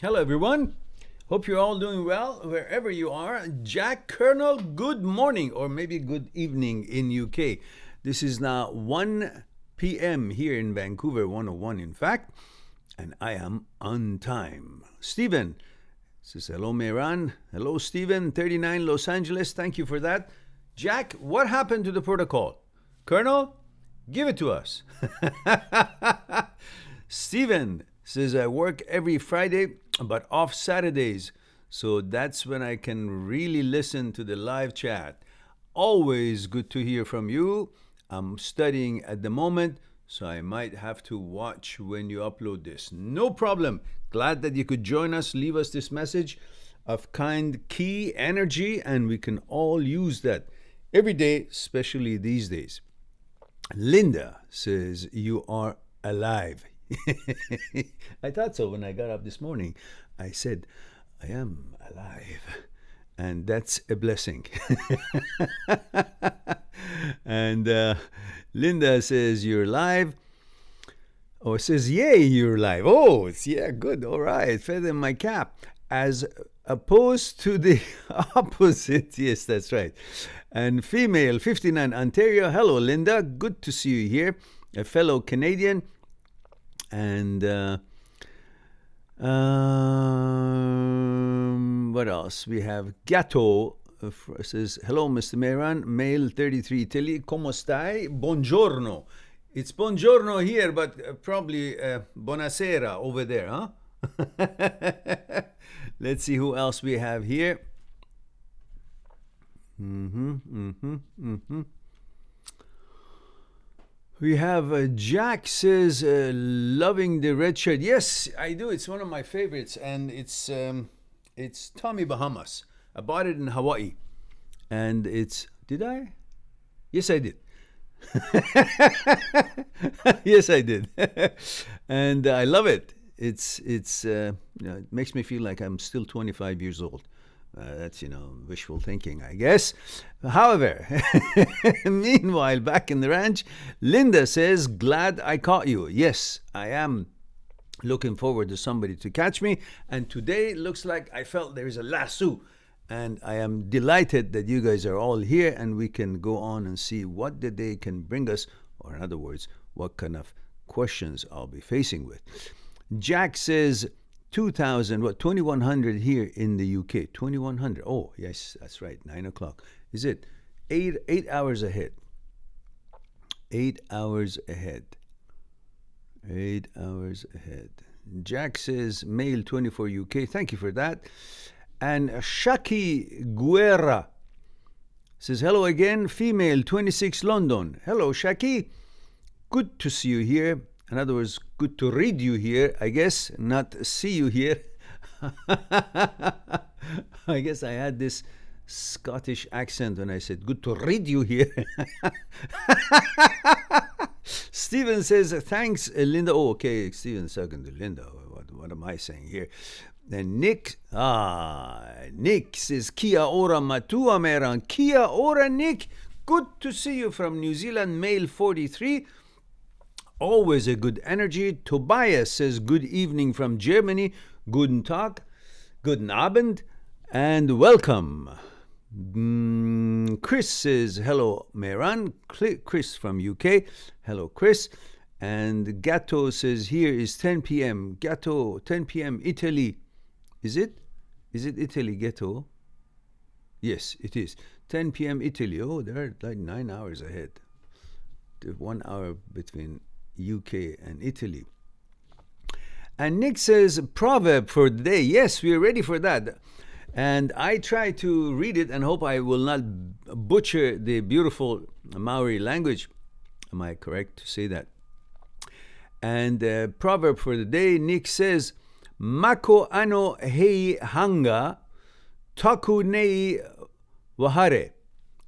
Hello, everyone. Hope you're all doing well wherever you are. Jack Colonel, good morning or maybe good evening in UK. This is now 1 p.m. here in Vancouver, 101 in fact, and I am on time. Stephen says, hello, Mehran. Hello, Stephen, 39 Los Angeles. Thank you for that. Jack, what happened to the protocol? Colonel, give it to us. Stephen says, I work every Friday but off Saturdays. So that's when I can really listen to the live chat. Always good to hear from you. I'm studying at the moment, so I might have to watch when you upload this. No problem. Glad that you could join us. Leave us this message of kind key energy, and we can all use that every day, especially these days. Linda says, you are alive. I thought so when I got up this morning. I said, I am alive. And that's a blessing. And Linda says, you're live. Oh, it says, yay, you're live. Oh, it's, yeah, good. All right. Feather in my cap. As opposed to the opposite. Yes, that's right. And female, 59, Ontario. Hello, Linda. Good to see you here. A fellow Canadian. And what else? We have Gatto says, hello, Mr. Mehran, male 33 Italy. Como stai? Buongiorno. It's buongiorno here, but probably buonasera over there, huh? Let's see who else we have here. We have Jack says, loving the red shirt. Yes, I do. It's one of my favorites, and it's Tommy Bahamas. I bought it in Hawaii, and it's. Did I? Yes, I did. Yes, I did, and I love it. It makes me feel like I'm still 25 years old. That's, wishful thinking, I guess. However, meanwhile, back in the ranch, Linda says, glad I caught you. Yes, I am looking forward to somebody to catch me. And today looks like I felt there is a lasso. And I am delighted that you guys are all here and we can go on and see what the day can bring us, or in other words, what kind of questions I'll be facing with. Jack says, 2100 here in the UK. 2100. Oh, yes, that's right. 9 o'clock. Is it 8 hours ahead? 8 hours ahead. 8 hours ahead. Jack says, male 24 UK. Thank you for that. And Shaki Guerra says, hello again. Female 26 London. Hello, Shaki. Good to see you here. In other words, good to read you here, I guess, not see you here. I guess I had this Scottish accent when I said, good to read you here. Stephen says, thanks, Linda. Oh, okay, Stephen second to Linda. What am I saying here? Then Nick says, Kia ora matua Mehran. Kia ora, Nick. Good to see you from New Zealand, male 43. Always a good energy. Tobias says, good evening from Germany. Guten Tag, guten Abend, and welcome. Chris says, hello, Mehran. Chris from UK. Hello, Chris. And Gatto says, here is 10 p.m. Gatto, 10 p.m. Italy. Is it? Is it Italy, Gatto? Yes, it is. 10 p.m. Italy. Oh, they're like 9 hours ahead. 1 hour between UK and Italy. And Nick says, proverb for the day. Yes, we are ready for that. And I try to read it and hope I will not butcher the beautiful Maori language. Am I correct to say that? And proverb for the day, Nick says, Mako ano hei hanga, taku nei wahare.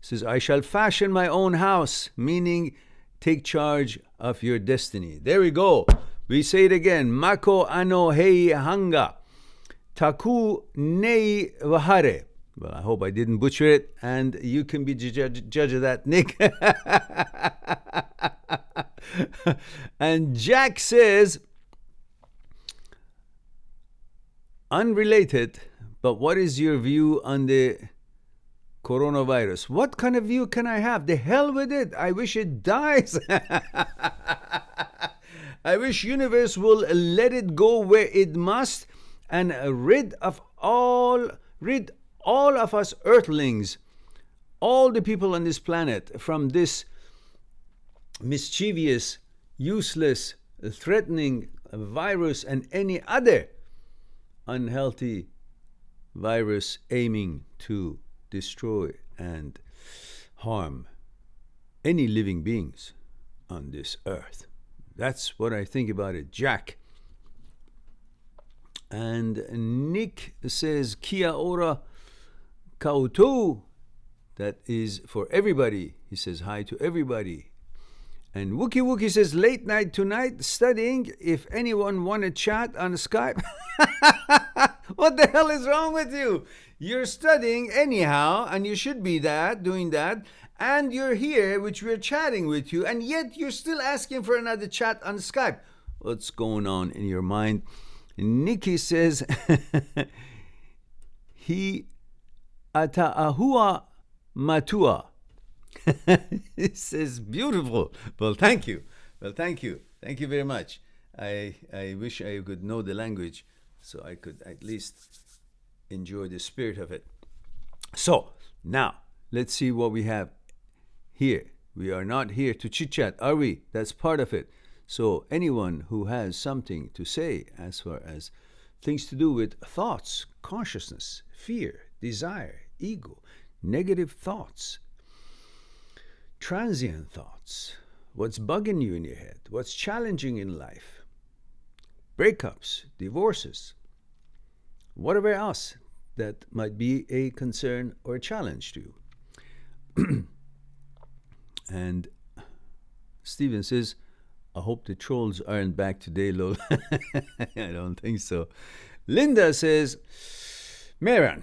Says, I shall fashion my own house, meaning take charge of your destiny. There we go. We say it again. Mako ano hei hanga. Taku nei wahare. Well, I hope I didn't butcher it, and you can be judge of that, Nick. And Jack says, Unrelated, but what is your view on the coronavirus? What kind of view can I have? The hell with it. I wish it dies. I wish universe will let it go where it must and rid all of us earthlings, all the people on this planet, from this mischievous, useless, threatening virus and any other unhealthy virus aiming to destroy and harm any living beings on this earth. That's what I think about it, Jack. And Nick says, Kia ora koutou. That is for everybody. He says hi to everybody. And Wookie Wookie says, late night tonight, studying. If anyone want to chat on Skype. What the hell is wrong with you? You're studying anyhow, and you should be doing that. And you're here, which we're chatting with you, and yet you're still asking for another chat on Skype. What's going on in your mind? Nikki says, he ataahua matua. It says beautiful. Well, thank you. Thank you very much. I wish I could know the language so I could at least enjoy the spirit of it. So now let's see what we have here. We are not here to chit chat, are we? That's part of it. So anyone who has something to say as far as things to do with thoughts, consciousness, fear, desire, ego, negative thoughts, transient thoughts, what's bugging you in your head, what's challenging in life, breakups, divorces, whatever else that might be a concern or a challenge to you. And Stephen says, I hope the trolls aren't back today, lol. I don't think so. Linda says, Mehran,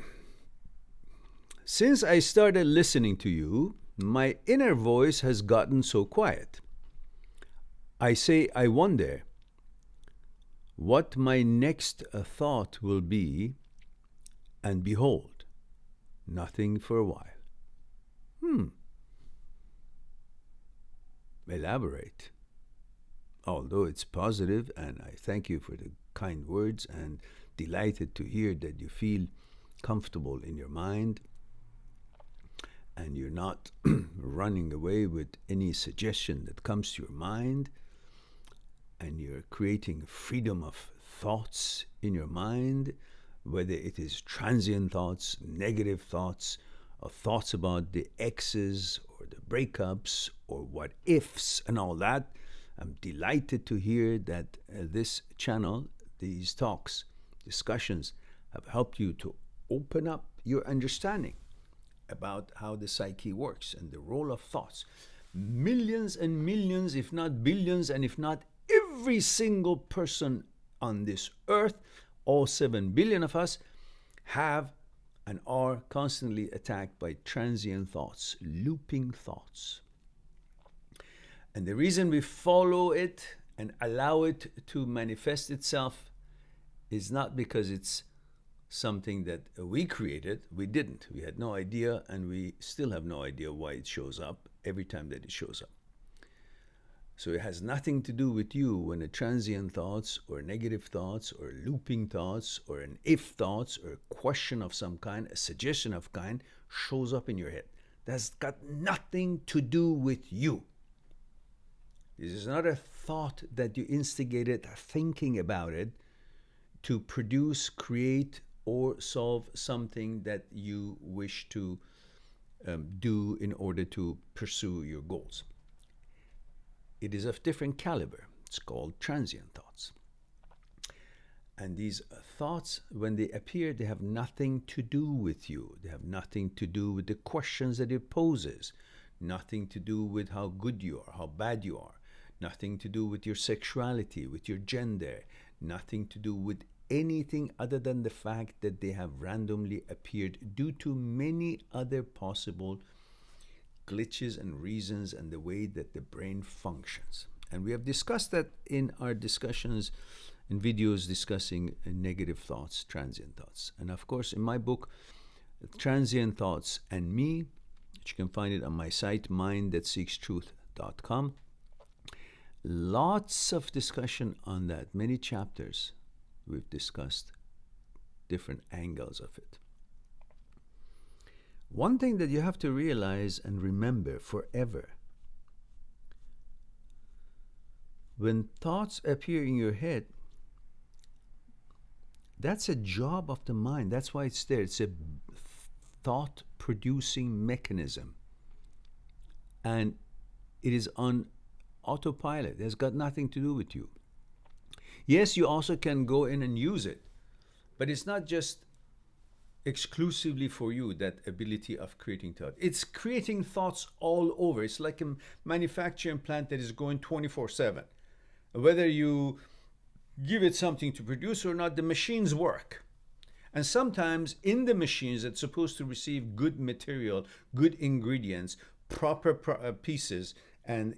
since I started listening to you, my inner voice has gotten so quiet. I say, I wonder what my next thought will be, and behold, nothing for a while. Elaborate. Although it's positive, and I thank you for the kind words, and delighted to hear that you feel comfortable in your mind and you're not running away with any suggestion that comes to your mind, and you're creating freedom of thoughts in your mind, whether it is transient thoughts, negative thoughts, or thoughts about the exes or the breakups or what ifs and all that. I'm delighted to hear that this channel, these talks, discussions have helped you to open up your understanding about how the psyche works and the role of thoughts. Millions and millions, if not billions, and if not every single person on this earth, all 7 billion of us, have and are constantly attacked by transient thoughts, looping thoughts. And the reason we follow it and allow it to manifest itself is not because it's something that we created. We didn't. We had no idea, and we still have no idea why it shows up every time that it shows up. So it has nothing to do with you when a transient thoughts or negative thoughts or looping thoughts or an if thoughts or a question of some kind, a suggestion of kind shows up in your head. That's got nothing to do with you. This is not a thought that you instigated thinking about it to produce, create, or solve something that you wish to do in order to pursue your goals. It is of different caliber. It's called transient thoughts. And these thoughts, when they appear, they have nothing to do with you. They have nothing to do with the questions that it poses. Nothing to do with how good you are, how bad you are. Nothing to do with your sexuality, with your gender. Nothing to do with anything other than the fact that they have randomly appeared due to many other possible glitches and reasons and the way that the brain functions. And we have discussed that in our discussions and videos discussing negative thoughts, transient thoughts. And of course, in my book, Transient Thoughts and Me, which you can find it on my site, mindthatseekstruth.com. Lots of discussion on that, many chapters we've discussed different angles of it. One thing that you have to realize and remember forever, when thoughts appear in your head, that's a job of the mind. That's why it's there. It's a thought-producing mechanism. And it is on autopilot. It has got nothing to do with you. Yes, you also can go in and use it, but it's not just exclusively for you, that ability of creating thought. It's creating thoughts all over. It's like a manufacturing plant that is going 24/7. Whether you give it something to produce or not, the machines work. And sometimes in the machines that's supposed to receive good material, good ingredients, proper pieces, and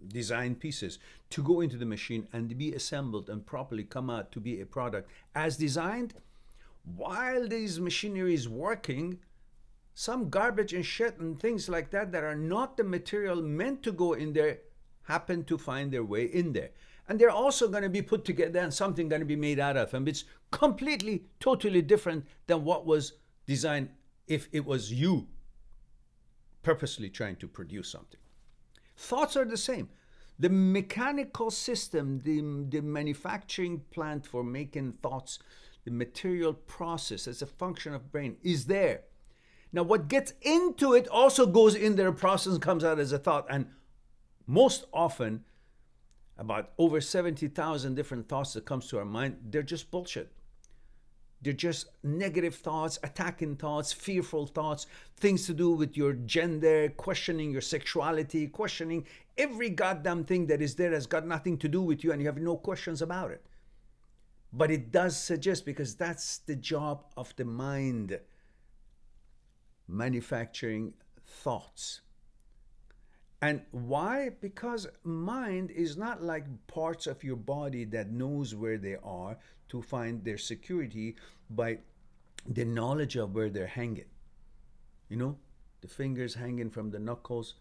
design pieces to go into the machine and be assembled and properly come out to be a product as designed. While these machinery is working, some garbage and shit and things like that that are not the material meant to go in there happen to find their way in there. And they're also going to be put together and something going to be made out of them. It's completely, totally different than what was designed if it was you purposely trying to produce something. Thoughts are the same. The mechanical system, the manufacturing plant for making thoughts, the material process as a function of brain is there. Now, what gets into it also goes in there, process, and comes out as a thought. And most often, about over 70,000 different thoughts that comes to our mind, they're just bullshit. They're just negative thoughts, attacking thoughts, fearful thoughts, things to do with your gender, questioning your sexuality, questioning every goddamn thing that is there has got nothing to do with you and you have no questions about it. But it does suggest, because that's the job of the mind, manufacturing thoughts. And why? Because mind is not like parts of your body that knows where they are to find their security by the knowledge of where they're hanging. You know, the fingers hanging from the knuckles,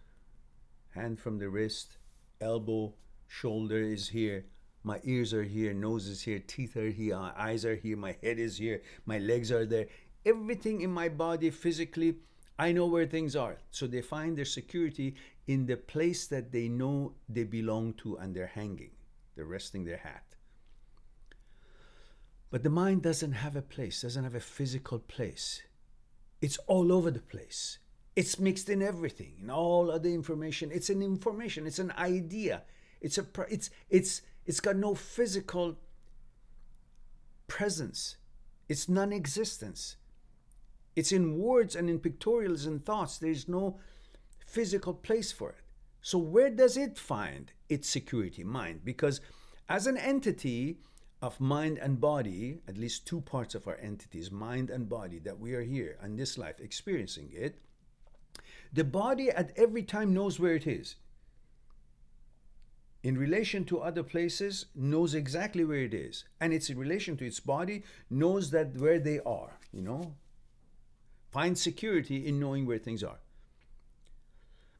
hand from the wrist, elbow, shoulder is here, my ears are here, nose is here, teeth are here, eyes are here, my head is here, my legs are there. Everything in my body physically, I know where things are. So they find their security in the place that they know they belong to, and they're hanging. They're resting their hat. But the mind doesn't have a place, doesn't have a physical place. It's all over the place. It's mixed in everything, in all other information. It's an information, it's an idea. It's got no physical presence. It's non-existence. It's in words and in pictorials and thoughts. There's no physical place for it. So where does it find its security? Mind. Because as an entity of mind and body, at least two parts of our entities, mind and body, that we are here in this life experiencing it, the body at every time knows where it is. In relation to other places, knows exactly where it is. And it's in relation to its body, knows that where they are, you know. Find security in knowing where things are.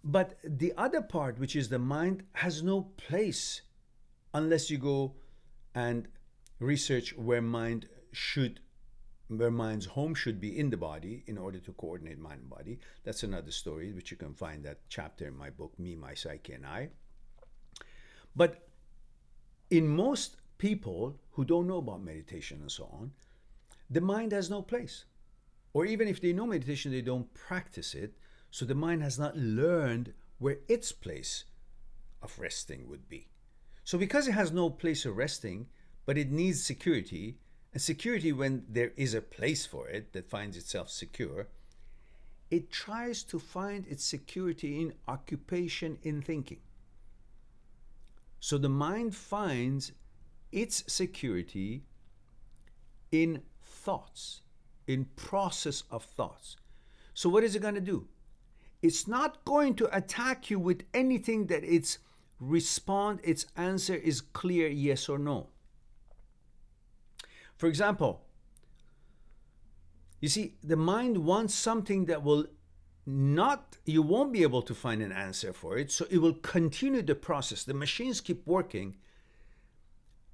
But the other part, which is the mind, has no place unless you go and research where mind's home should be in the body in order to coordinate mind and body. That's another story, which you can find that chapter in my book, Me, My Psyche, and I. But in most people who don't know about meditation and so on, the mind has no place. Or even if they know meditation, they don't practice it. So the mind has not learned where its place of resting would be. So because it has no place of resting, but it needs security, and security when there is a place for it that finds itself secure, it tries to find its security in occupation, in thinking. So the mind finds its security in thoughts, in process of thoughts. So what is it going to do? It's not going to attack you with anything that it's respond, its answer is clear yes or no. For example, you see, the mind wants something that will not, you won't be able to find an answer for it, so it will continue the process. The machines keep working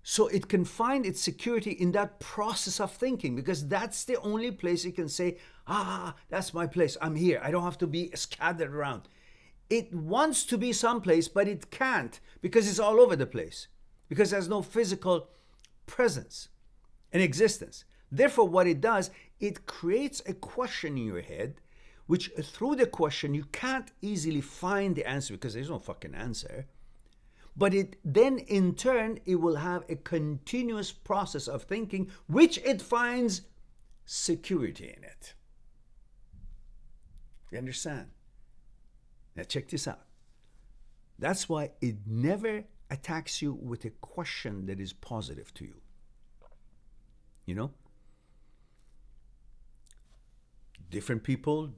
so it can find its security in that process of thinking, because that's the only place it can say, that's my place, I'm here, I don't have to be scattered around. It wants to be someplace, but it can't because it's all over the place, because there's no physical presence and existence. Therefore, what it does, it creates a question in your head, which through the question you can't easily find the answer because there's no fucking answer. But it then in turn, it will have a continuous process of thinking, which it finds security in it. You understand? Now check this out. That's why it never attacks you with a question that is positive to you. You know? Different people,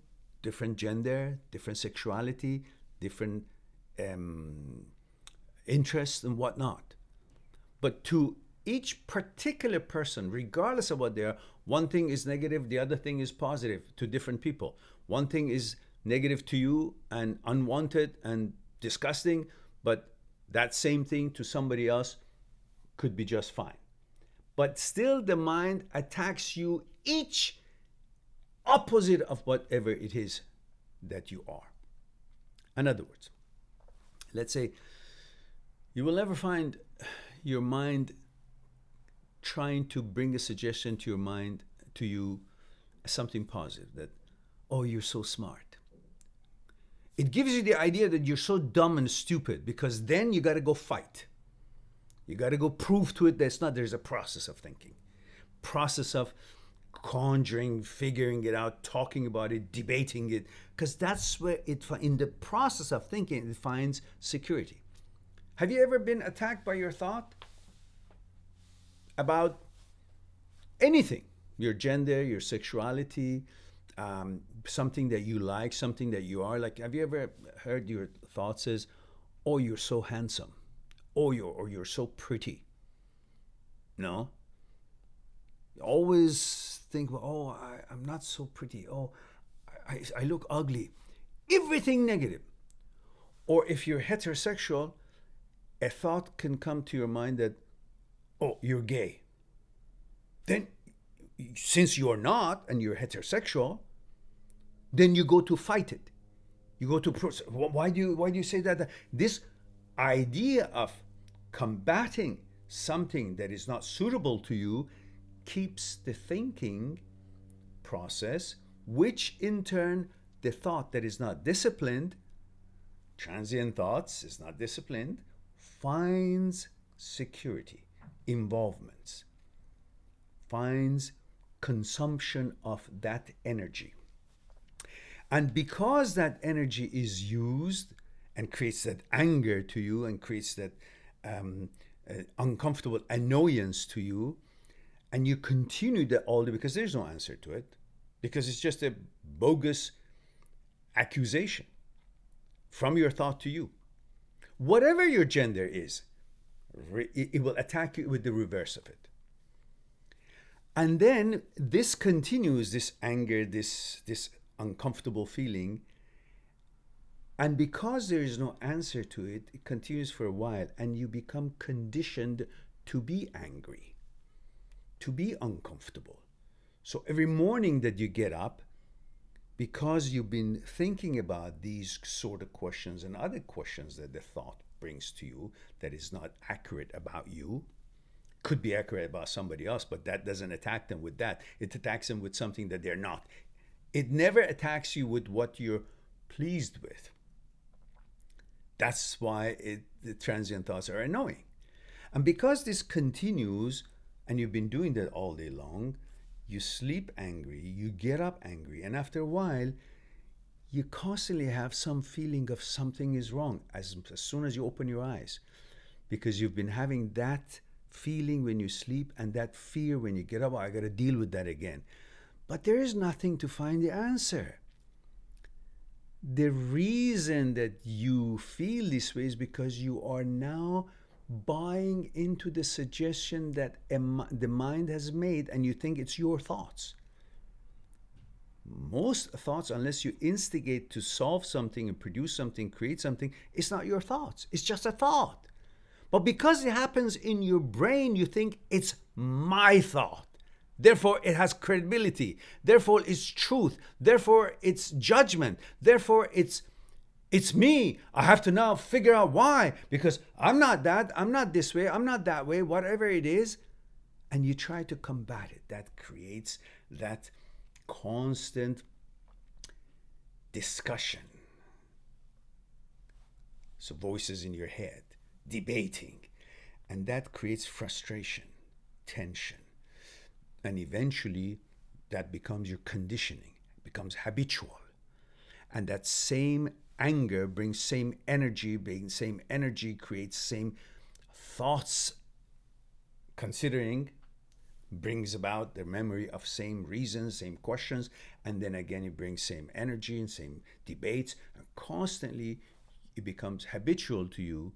different gender, different sexuality, different interests and whatnot. But to each particular person, regardless of what they are, one thing is negative, the other thing is positive to different people. One thing is negative to you and unwanted and disgusting, but that same thing to somebody else could be just fine. But still the mind attacks you each opposite of whatever it is that you are. In other words, let's say you will never find your mind trying to bring a suggestion to your mind, to you, something positive, that, oh, you're so smart. It gives you the idea that you're so dumb and stupid, because then you got to go fight. You got to go prove to it that it's not. There's a process of thinking, process of conjuring, figuring it out, talking about it, debating it, because that's where it, in the process of thinking, it finds security. Have you ever been attacked by your thought about anything? Your gender, your sexuality, something that you like, something that you are like. Have you ever heard your thoughts as, oh, you're so handsome, or you're so pretty? No? You always think, oh, I'm not so pretty. Oh, I look ugly. Everything negative. Or if you're heterosexual, a thought can come to your mind that, oh, you're gay. Then, since you're not and you're heterosexual, then you go to fight it. You go to why do you say that? This idea of combating something that is not suitable to you keeps the thinking process, which in turn the thought that is not disciplined, transient thoughts is not disciplined, finds security, involvements, finds consumption of that energy. And because that energy is used and creates that anger to you and creates that uncomfortable annoyance to you, and you continue that all day because there's no answer to it, because it's just a bogus accusation from your thought to you. Whatever your gender is, it will attack you with the reverse of it. And then this continues, this anger, this uncomfortable feeling. And because there is no answer to it, it continues for a while, and you become conditioned to be angry, to be uncomfortable. So every morning that you get up, because you've been thinking about these sort of questions and other questions that the thought brings to you that is not accurate about you, could be accurate about somebody else, but that doesn't attack them with that. It attacks them with something that they're not. It never attacks you with what you're pleased with. That's why the transient thoughts are annoying. And because this continues, and you've been doing that all day long, you sleep angry, you get up angry, and after a while, you constantly have some feeling of something is wrong as soon as you open your eyes, because you've been having that feeling when you sleep and that fear when you get up. I got to deal with that again. But there is nothing to find the answer. the reason that you feel this way is because you are now buying into the suggestion that the mind has made, and you think it's your thoughts. Most thoughts, unless you instigate to solve something and produce something, create something, it's not your thoughts. It's just a thought. But because it happens in your brain, you think it's my thought. Therefore, it has credibility. Therefore, it's truth. Therefore, it's judgment. Therefore, it's me. I have to now figure out why. Because I'm not that. I'm not this way. I'm not that way. Whatever it is. And you try to combat it. That creates that constant discussion. So voices in your head, debating. And that creates frustration, tension. And eventually, that becomes your conditioning. It becomes habitual. And that same anger brings same energy. Same energy creates same thoughts. Considering brings about the memory of same reasons, same questions. And then again, it brings same energy and same debates. And constantly, it becomes habitual to you.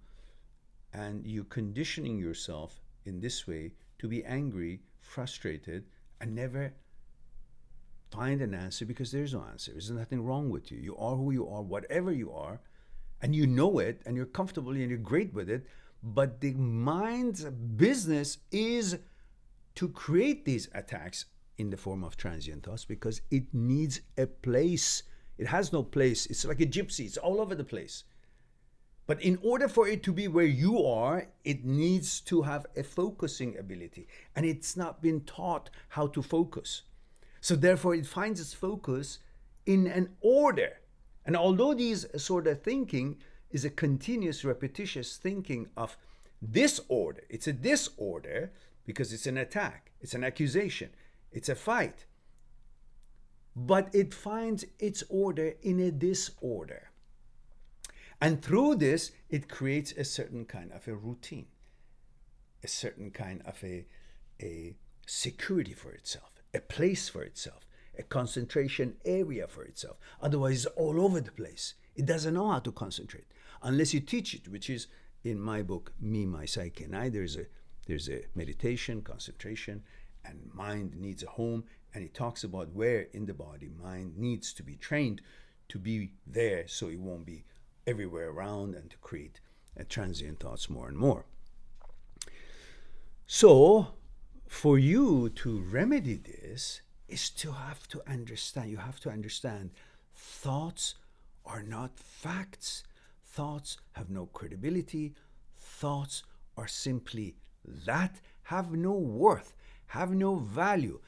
And you're conditioning yourself in this way to be angry, frustrated, and never find an answer, because there's no answer. There's nothing wrong with you. You are who you are, whatever you are, and you know it, and you're comfortable and you're great with it. But the mind's business is to create these attacks in the form of transient thoughts, because it needs a place. It has no place. It's like a gypsy. It's all over the place. But in order for it to be where you are, it needs to have a focusing ability. And it's not been taught how to focus. So therefore, it finds its focus in an order. And although these sort of thinking is a continuous, repetitious thinking of disorder, it's a disorder because it's an attack, it's an accusation, it's a fight. But it finds its order in a disorder. And through this, it creates a certain kind of a routine, a certain kind of a security for itself, a place for itself, a concentration area for itself. Otherwise, it's all over the place. It doesn't know how to concentrate unless you teach it, which is in my book, Me, My Psyche, and I. There's a meditation, concentration, and mind needs a home. And it talks about where in the body mind needs to be trained to be there, so it won't be everywhere around, and to create transient thoughts more and more. So for you to remedy this is to have to understand, you have to understand thoughts are not facts. Thoughts have no credibility. Thoughts are simply that, have no worth, have no value,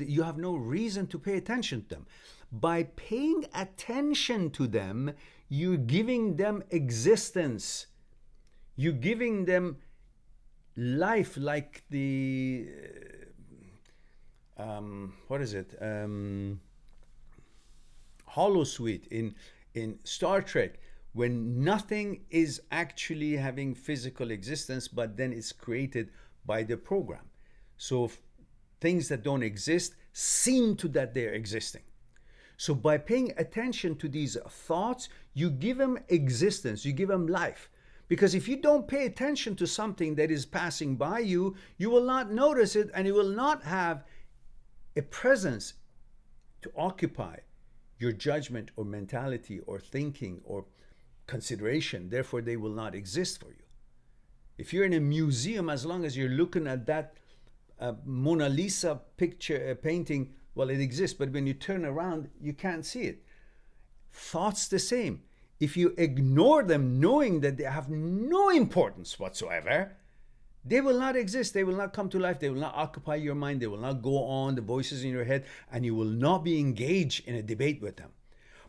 you have no reason to pay attention to them. By paying attention to them, you're giving them existence. You're giving them life, like the holosuite in Star Trek, when nothing is actually having physical existence, but then it's created by the program. So things that don't exist seem to that they're existing. So by paying attention to these thoughts, you give them existence, you give them life. Because if you don't pay attention to something that is passing by you, you will not notice it, and you will not have a presence to occupy your judgment or mentality or thinking or consideration. Therefore, they will not exist for you. If you're in a museum, as long as you're looking at that Mona Lisa picture, painting, well, it exists, but when you turn around, you can't see it. Thoughts the same. If you ignore them, knowing that they have no importance whatsoever, they will not exist. They will not come to life. They will not occupy your mind. They will not go on, the voices in your head, and you will not be engaged in a debate with them.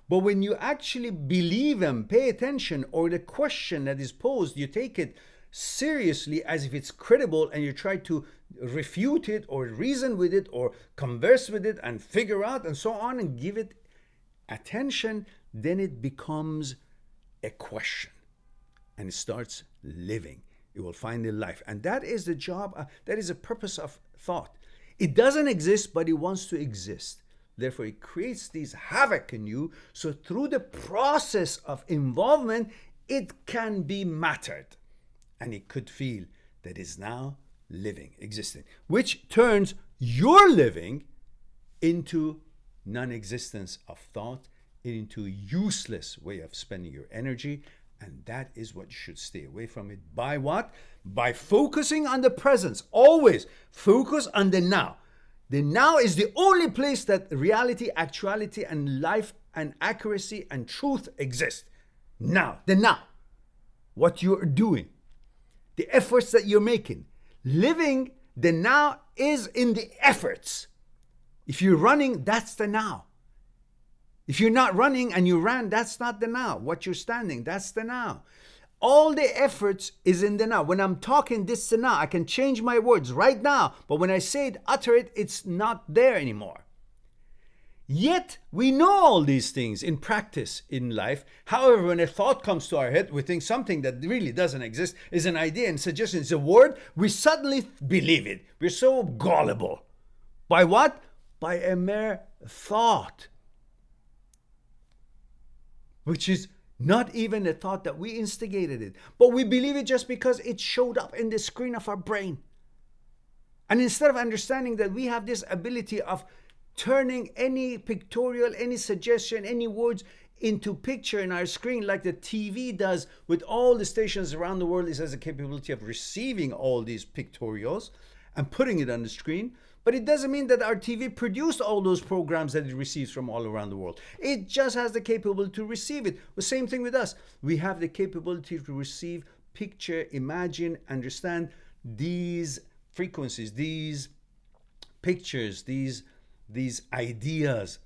But when you actually believe them, pay attention, or the question that is posed, you take it seriously as if it's credible, and you try to refute it or reason with it or converse with it and figure out and so on and give it attention, then it becomes a question and it starts living. It will find a life. And that is the job, that is the purpose of thought. It doesn't exist, but it wants to exist. Therefore, it creates these havoc in you. So through the process of involvement, it can be mattered. And it could feel that is now living, existing, which turns your living into non-existence of thought, into useless way of spending your energy. And that is what you should stay away from it. By what? By focusing on the presence. Always focus on the now. The now is the only place that reality, actuality, and life, and accuracy, and truth exist. Now, the now. What you're doing. The efforts that you're making. Living the now is in the efforts. If you're running, that's the now. If you're not running and you ran, that's not the now. What you're standing, that's the now. All the efforts is in the now. When I'm talking, this is the now. I can change my words right now. But when I say it, utter it, it's not there anymore. Yet, we know all these things in practice in life. However, when a thought comes to our head, we think something that really doesn't exist is an idea and suggestion, is a word, we suddenly believe it. We're so gullible. By what? By a mere thought. Which is not even a thought that we instigated it. But we believe it just because it showed up in the screen of our brain. And instead of understanding that we have this ability of turning any pictorial, any suggestion, any words into picture in our screen like the TV does with all the stations around the world, it has the capability of receiving all these pictorials and putting it on the screen. But it doesn't mean that our TV produced all those programs that it receives from all around the world. It just has the capability to receive it. The same thing with us. We have the capability to receive, picture, imagine, understand these frequencies, these pictures, these ideas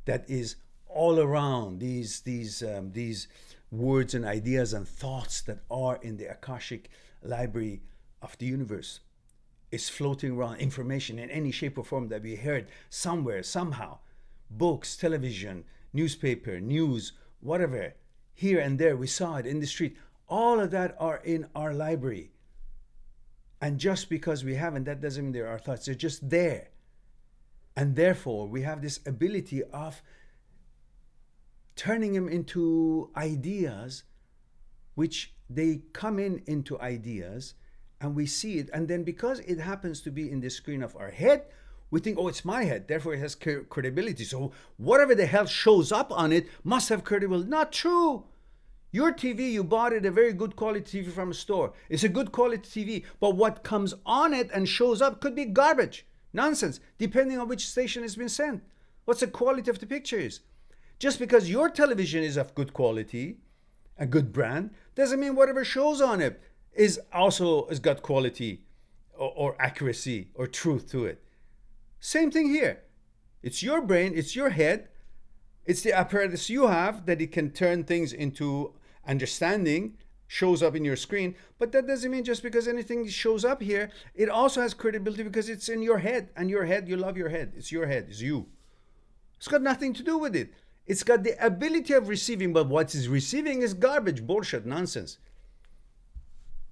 that is all around, these words and ideas and thoughts that are in the Akashic library of the universe. Is floating around information in any shape or form that we heard somewhere, somehow. Books, television, newspaper, news, whatever. Here and there, we saw it in the street. All of that are in our library. And just because we haven't, that doesn't mean they're our thoughts. They're just there. And therefore, we have this ability of turning them into ideas, which they come into ideas, and we see it, and then because it happens to be in the screen of our head, we think, oh, it's my head, therefore it has credibility. So whatever the hell shows up on it must have credibility. Not true. Your TV, you bought it, a very good quality TV from a store. It's a good quality TV, but what comes on it and shows up could be garbage, nonsense, depending on which station it's been sent. What's the quality of the pictures? Just because your television is of good quality, a good brand, doesn't mean whatever shows on it is also has got quality or accuracy or truth to it. Same thing here. It's your brain, it's your head, it's the apparatus you have that it can turn things into understanding, shows up in your screen, but that doesn't mean just because anything shows up here, it also has credibility because it's in your head, and your head, you love your head, it's your head, it's you. It's got nothing to do with it. It's got the ability of receiving, but what it's receiving is garbage, bullshit, nonsense.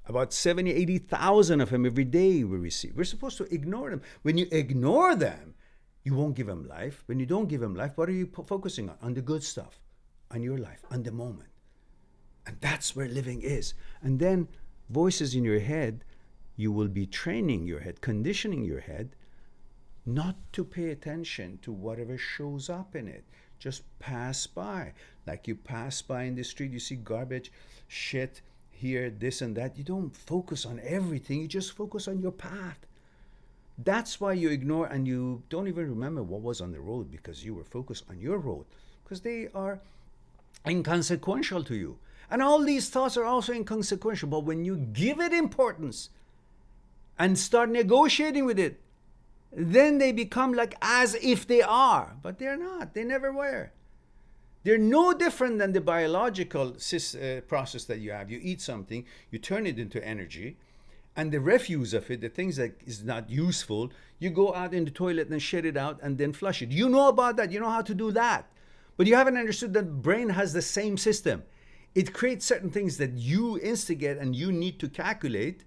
About 70, 80,000 of them every day we receive. We're supposed to ignore them. When you ignore them, you won't give them life. When you don't give them life, what are you focusing on? On the good stuff, on your life, on the moment. And that's where living is. And then voices in your head, you will be training your head, conditioning your head not to pay attention to whatever shows up in it. Just pass by. Like you pass by in the street, you see garbage, shit, here, this and that. You don't focus on everything. You just focus on your path. That's why you ignore and you don't even remember what was on the road because you were focused on your road because they are inconsequential to you. And all these thoughts are also inconsequential. But when you give it importance and start negotiating with it, then they become like as if they are. But they're not. They never were. They're no different than the biological process that you have. You eat something, you turn it into energy, and the refuse of it, the things that is not useful, you go out in the toilet and shit it out and then flush it. You know about that. You know how to do that. But you haven't understood that the brain has the same system. It creates certain things that you instigate and you need to calculate.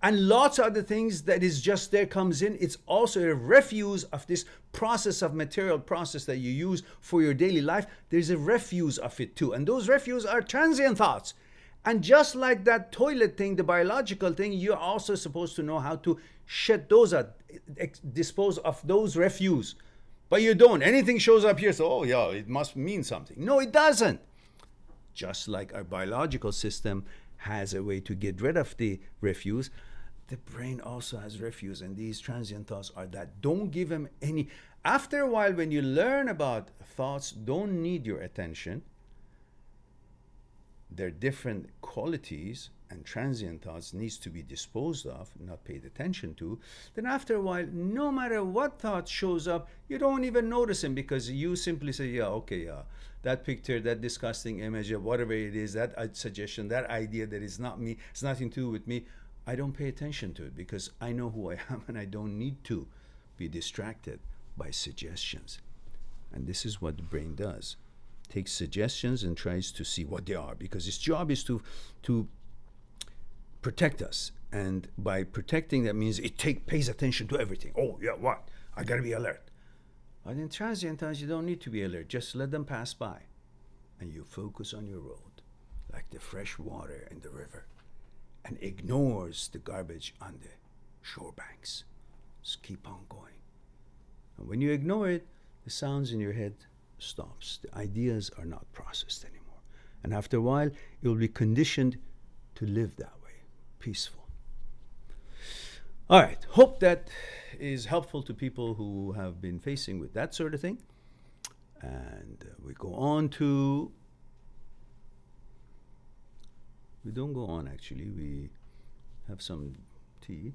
and lots of other things that is just there comes in. It's also a refuse of this process of material process that you use for your daily life. There's a refuse of it too, and those refuse are transient thoughts. And just like that toilet thing, the biological thing, you're also supposed to know how to shed those out, dispose of those refuse. But you don't. Anything shows up here, so, oh yeah, it must mean something. No, it doesn't. Just like our biological system has a way to get rid of the refuse, the brain also has refuse, and these transient thoughts are that. Don't give them any. After a while, when you learn about thoughts, don't need your attention. Their different qualities and transient thoughts needs to be disposed of, not paid attention to. Then after a while, no matter what thought shows up, you don't even notice them, because you simply say, yeah, okay, yeah, that picture, that disgusting image, or whatever it is, that suggestion, that idea that is not me, it's nothing to do with me. I don't pay attention to it because I know who I am, and I don't need to be distracted by suggestions. And this is what the brain does. Takes suggestions and tries to see what they are, because its job is to protect us. And by protecting, that means it pays attention to everything. Oh yeah, what? I gotta be alert. But in transient times, you don't need to be alert. Just let them pass by, and you focus on your road, like the fresh water in the river, and ignores the garbage on the shore banks. Just keep on going. And when you ignore it, the sounds in your head stops. The ideas are not processed anymore. And after a while, you'll be conditioned to live that way, peaceful. All right, hope that is helpful to people who have been facing with that sort of thing. And we go on to, we don't go on actually, we have some tea.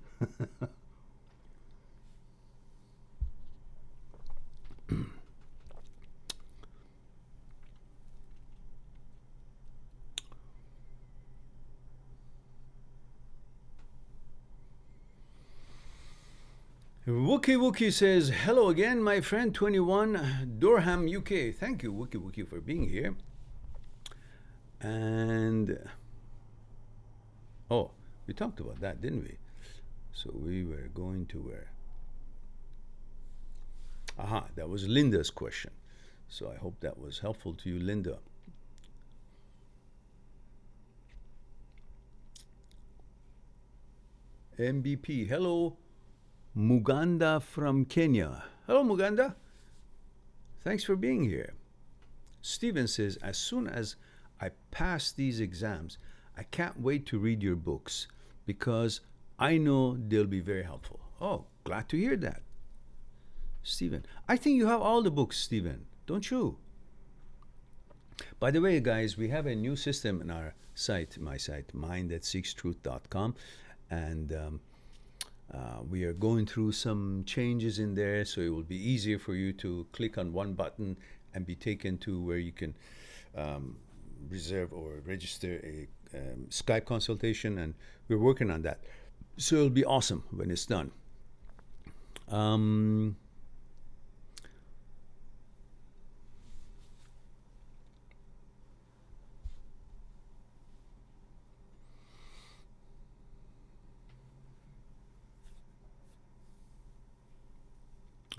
Wookie says, hello again, my friend, 21, Durham, UK. Thank you, Wookie, for being here. And, oh, we talked about that, didn't we? So we were going to where? Aha, that was Linda's question. So I hope that was helpful to you, Linda. MBP, hello. Muganda from Kenya. Hello, Muganda. Thanks for being here. Steven says, as soon as I pass these exams, I can't wait to read your books because I know they'll be very helpful. Oh, glad to hear that. Steven, I think you have all the books, Steven, don't you? By the way, guys, we have a new system in our site, my site, mindthatseekstruth.com, and we are going through some changes in there, so it will be easier for you to click on one button and be taken to where you can reserve or register a Skype consultation, and we're working on that. So it'll be awesome when it's done.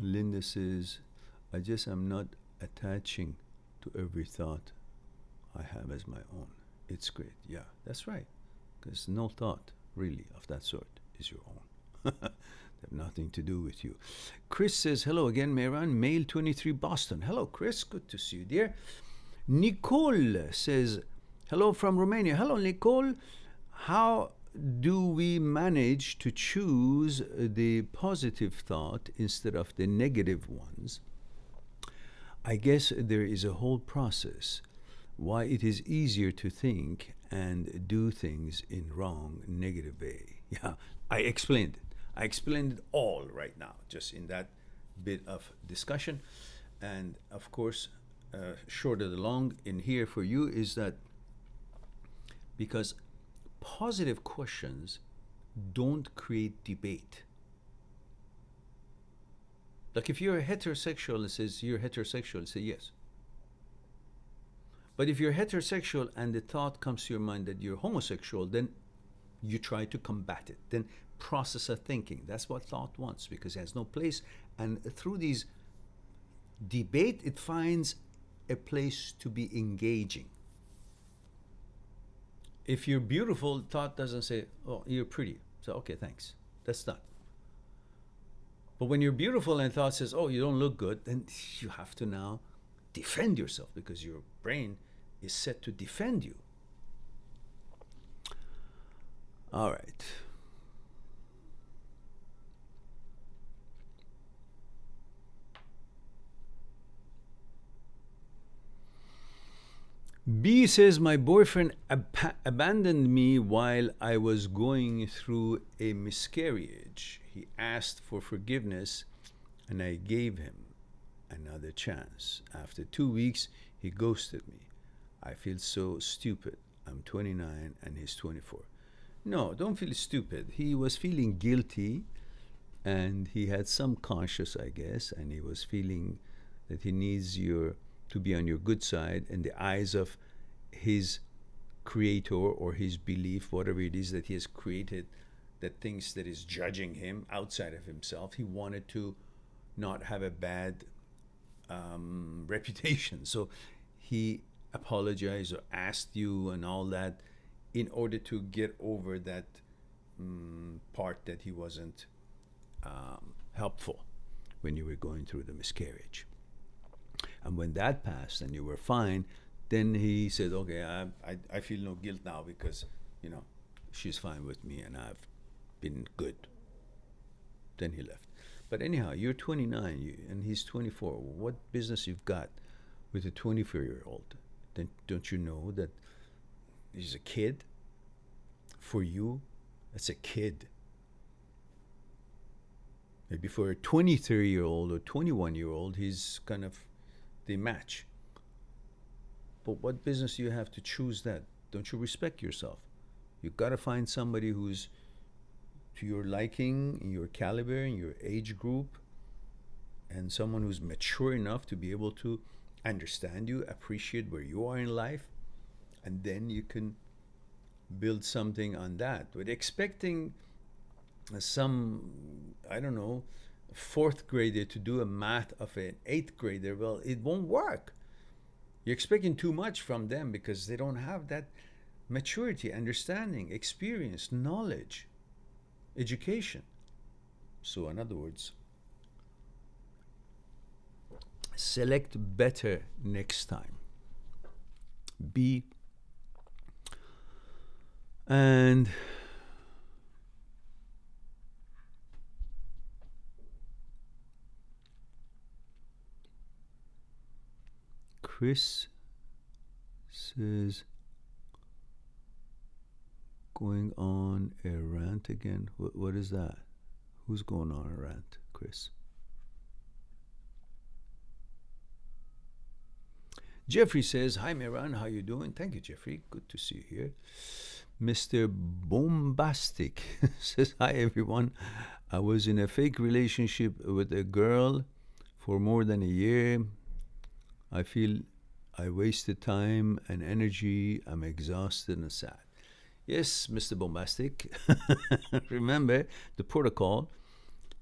Linda says, I just am not attaching to every thought I have as my own. It's great. Yeah, that's right. Because no thought, really, of that sort is your own. They have nothing to do with you. Chris says, hello again, Mehran. Male 23, Boston. Hello, Chris. Good to see you, dear. Nicole says, hello from Romania. Hello, Nicole. How do we manage to choose the positive thought instead of the negative ones? I guess there is a whole process why it is easier to think and do things in wrong, negative way. Yeah, I explained it. I explained it all right now, just in that bit of discussion. And of course, short of the long in here for you is that because positive questions don't create debate. Like if you're heterosexual and says you're heterosexual, say yes. But if you're heterosexual and the thought comes to your mind that you're homosexual, then You try to combat it. Then process of thinking. That's what thought wants because it has no place. And through these debate, it finds a place to be engaging. If you're beautiful, thought doesn't say, "Oh, you're pretty." So okay, thanks. That's not. But when you're beautiful and thought says, "Oh, you don't look good," then you have to now defend yourself because your brain is set to defend you. All right. B says, my boyfriend abandoned me while I was going through a miscarriage. He asked for forgiveness and I gave him another chance. After 2 weeks, he ghosted me. I feel so stupid. I'm 29 and he's 24. No, don't feel stupid. He was feeling guilty and he had some conscience, I guess, and he was feeling that he needs to be on your good side in the eyes of his creator or his belief, whatever it is that he has created, that thinks that is judging him outside of himself. He wanted to not have a bad reputation. So he apologized or asked you and all that in order to get over that part that he wasn't helpful when you were going through the miscarriage. And when that passed and you were fine, then he said, okay, I feel no guilt now because, she's fine with me and I've been good. Then he left. But anyhow, you're 29 and he's 24. What business you've got with a 24-year-old? Then don't you know that he's a kid? For you, that's a kid. Maybe for a 23-year-old or 21-year-old, he's kind of the match. But what business do you have to choose that? Don't you respect yourself? You've got to find somebody who's to your liking, in your caliber, in your age group, and someone who's mature enough to be able to understand you, appreciate where you are in life, and then you can build something on that. But expecting some, I don't know, fourth grader to do a math of an eighth grader, well, it won't work. You're expecting too much from them because they don't have that maturity, understanding, experience, knowledge, education. So in other words, select better next time. B. And Chris says, going on a rant again. What is that? Who's going on a rant, Chris? Jeffrey says, hi, Mehran, how you doing? Thank you, Jeffrey. Good to see you here. Mr. Bombastic says, hi, everyone. I was in a fake relationship with a girl for more than a year. I feel I wasted time and energy. I'm exhausted and sad. Yes, Mr. Bombastic. Remember the protocol,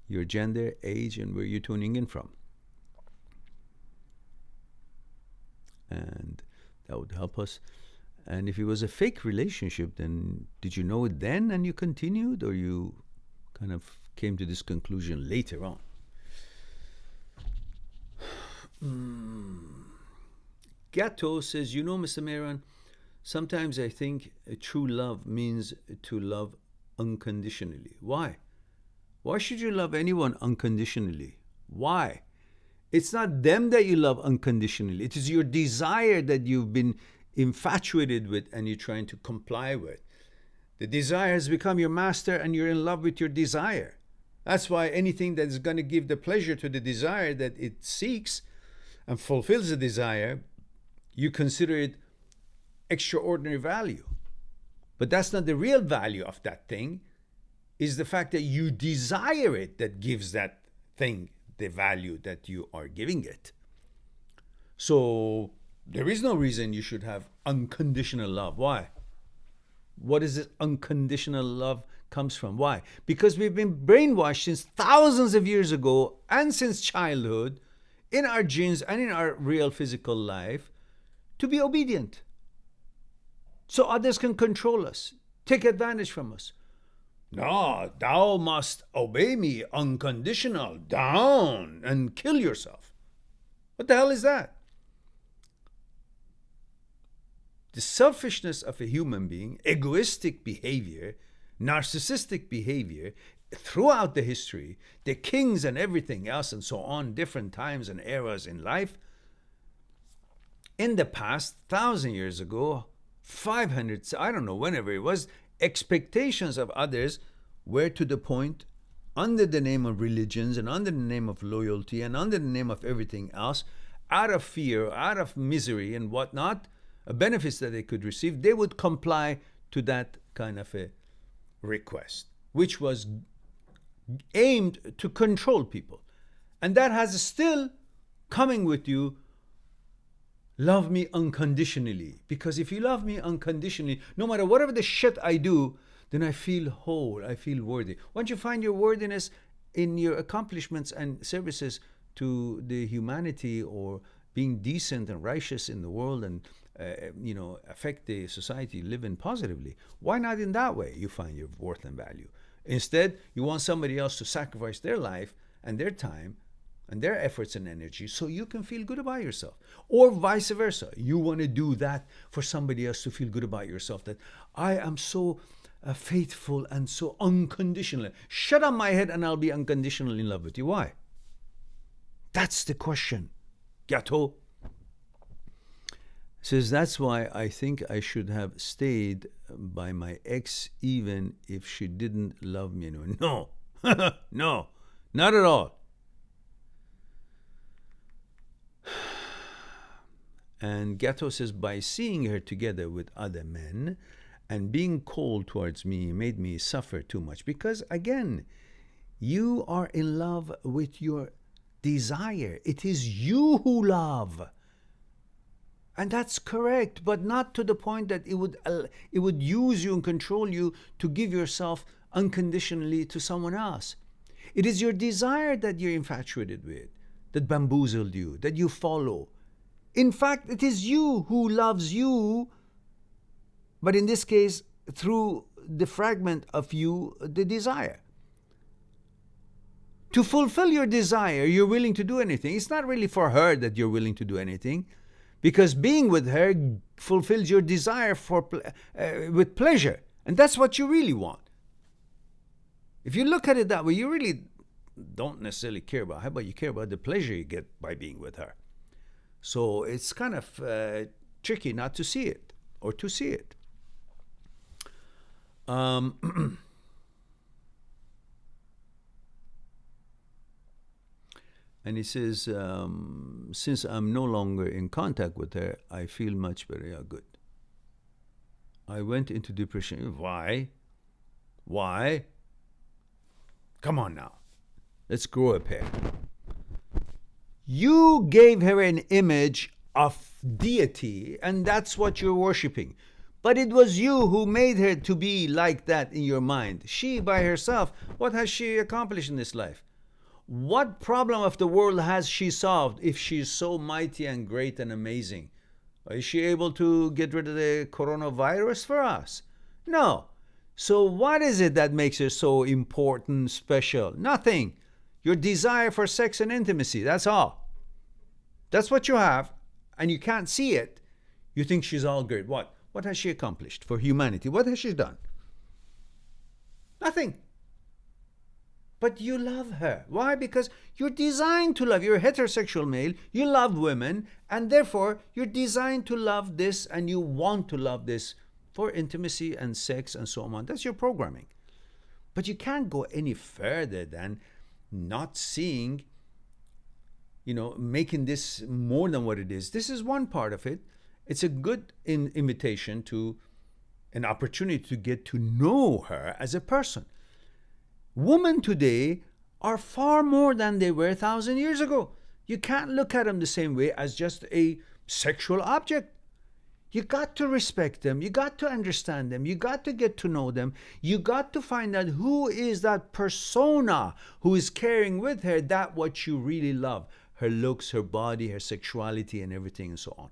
your gender, age, and where you're tuning in from. And that would help us. And if it was a fake relationship, then did you know it then and you continued, or you kind of came to this conclusion later on? Gatto says, Mr. Mehran, sometimes I think a true love means to love unconditionally. Why? Why should you love anyone unconditionally? Why? It's not them that you love unconditionally. It is your desire that you've been infatuated with and you're trying to comply with. The desire has become your master and you're in love with your desire. That's why anything that is going to give the pleasure to the desire that it seeks and fulfills the desire, you consider it extraordinary value. But that's not the real value of that thing. Is the fact that you desire it that gives that thing the value that you are giving it. So there is no reason you should have unconditional love. Why? what is this unconditional love comes from. Why? Because we've been brainwashed since thousands of years ago and since childhood in our genes and in our real physical life to be obedient. So others can control us, take advantage from us. No, thou must obey me unconditional, down, and kill yourself. What the hell is that? The selfishness of a human being, egoistic behavior, narcissistic behavior throughout the history, the kings and everything else and so on, different times and eras in life. In the past, 1,000 years ago, 500, I don't know, whenever it was, expectations of others were to the point, under the name of religions and under the name of loyalty and under the name of everything else, out of fear, out of misery and whatnot, benefits that they could receive, they would comply to that kind of a request, which was aimed to control people. And that has still coming with you, love me unconditionally. Because if you love me unconditionally, no matter whatever the shit I do, then I feel whole, I feel worthy. Once you find your worthiness in your accomplishments and services to the humanity, or being decent and righteous in the world and affect the society, live in positively. Why not in that way you find your worth and value? Instead, you want somebody else to sacrifice their life and their time and their efforts and energy so you can feel good about yourself. Or vice versa. You want to do that for somebody else to feel good about yourself, that I am so faithful and so unconditional. Shut up my head and I'll be unconditionally in love with you. Why? That's the question. Gato says, that's why I think I should have stayed by my ex even if she didn't love me anymore. No, no, not at all. And Gato says, by seeing her together with other men and being cold towards me made me suffer too much. Because again, you are in love with your desire. It is you who love. And that's correct, but not to the point that it would use you and control you to give yourself unconditionally to someone else. It is your desire that you're infatuated with, that bamboozled you, that you follow. In fact, it is you who loves you, but in this case, through the fragment of you, the desire. To fulfill your desire, you're willing to do anything. It's not really for her that you're willing to do anything, because being with her fulfills your desire with pleasure. And that's what you really want. If you look at it that way, you really don't necessarily care about her, but you care about the pleasure you get by being with her. So it's kind of tricky not to see it or to see it. And he says, since I'm no longer in contact with her, I feel much better. Yeah, good. I went into depression. Why? Why? Come on now. Let's grow a pair. You gave her an image of deity, and that's what you're worshiping. But it was you who made her to be like that in your mind. She by herself, what has she accomplished in this life? What problem of the world has she solved if she's so mighty and great and amazing? Is she able to get rid of the coronavirus for us? No. So what is it that makes her so important, special? Nothing. Your desire for sex and intimacy, that's all. That's what you have, and you can't see it. You think she's all good. What? What has she accomplished for humanity? What has she done? Nothing. But you love her. Why? Because you're designed to love. You're a heterosexual male. You love women. And therefore, you're designed to love this, and you want to love this for intimacy and sex and so on. That's your programming. But you can't go any further than not seeing, making this more than what it is. This is one part of it. It's a good invitation to an opportunity to get to know her as a person. Women today are far more than they were 1,000 years ago. You can't look at them the same way as just a sexual object. You got to respect them. You got to understand them. You got to get to know them. You got to find out who is that persona who is carrying with her that what you really love. Her looks, her body, her sexuality, and everything and so on.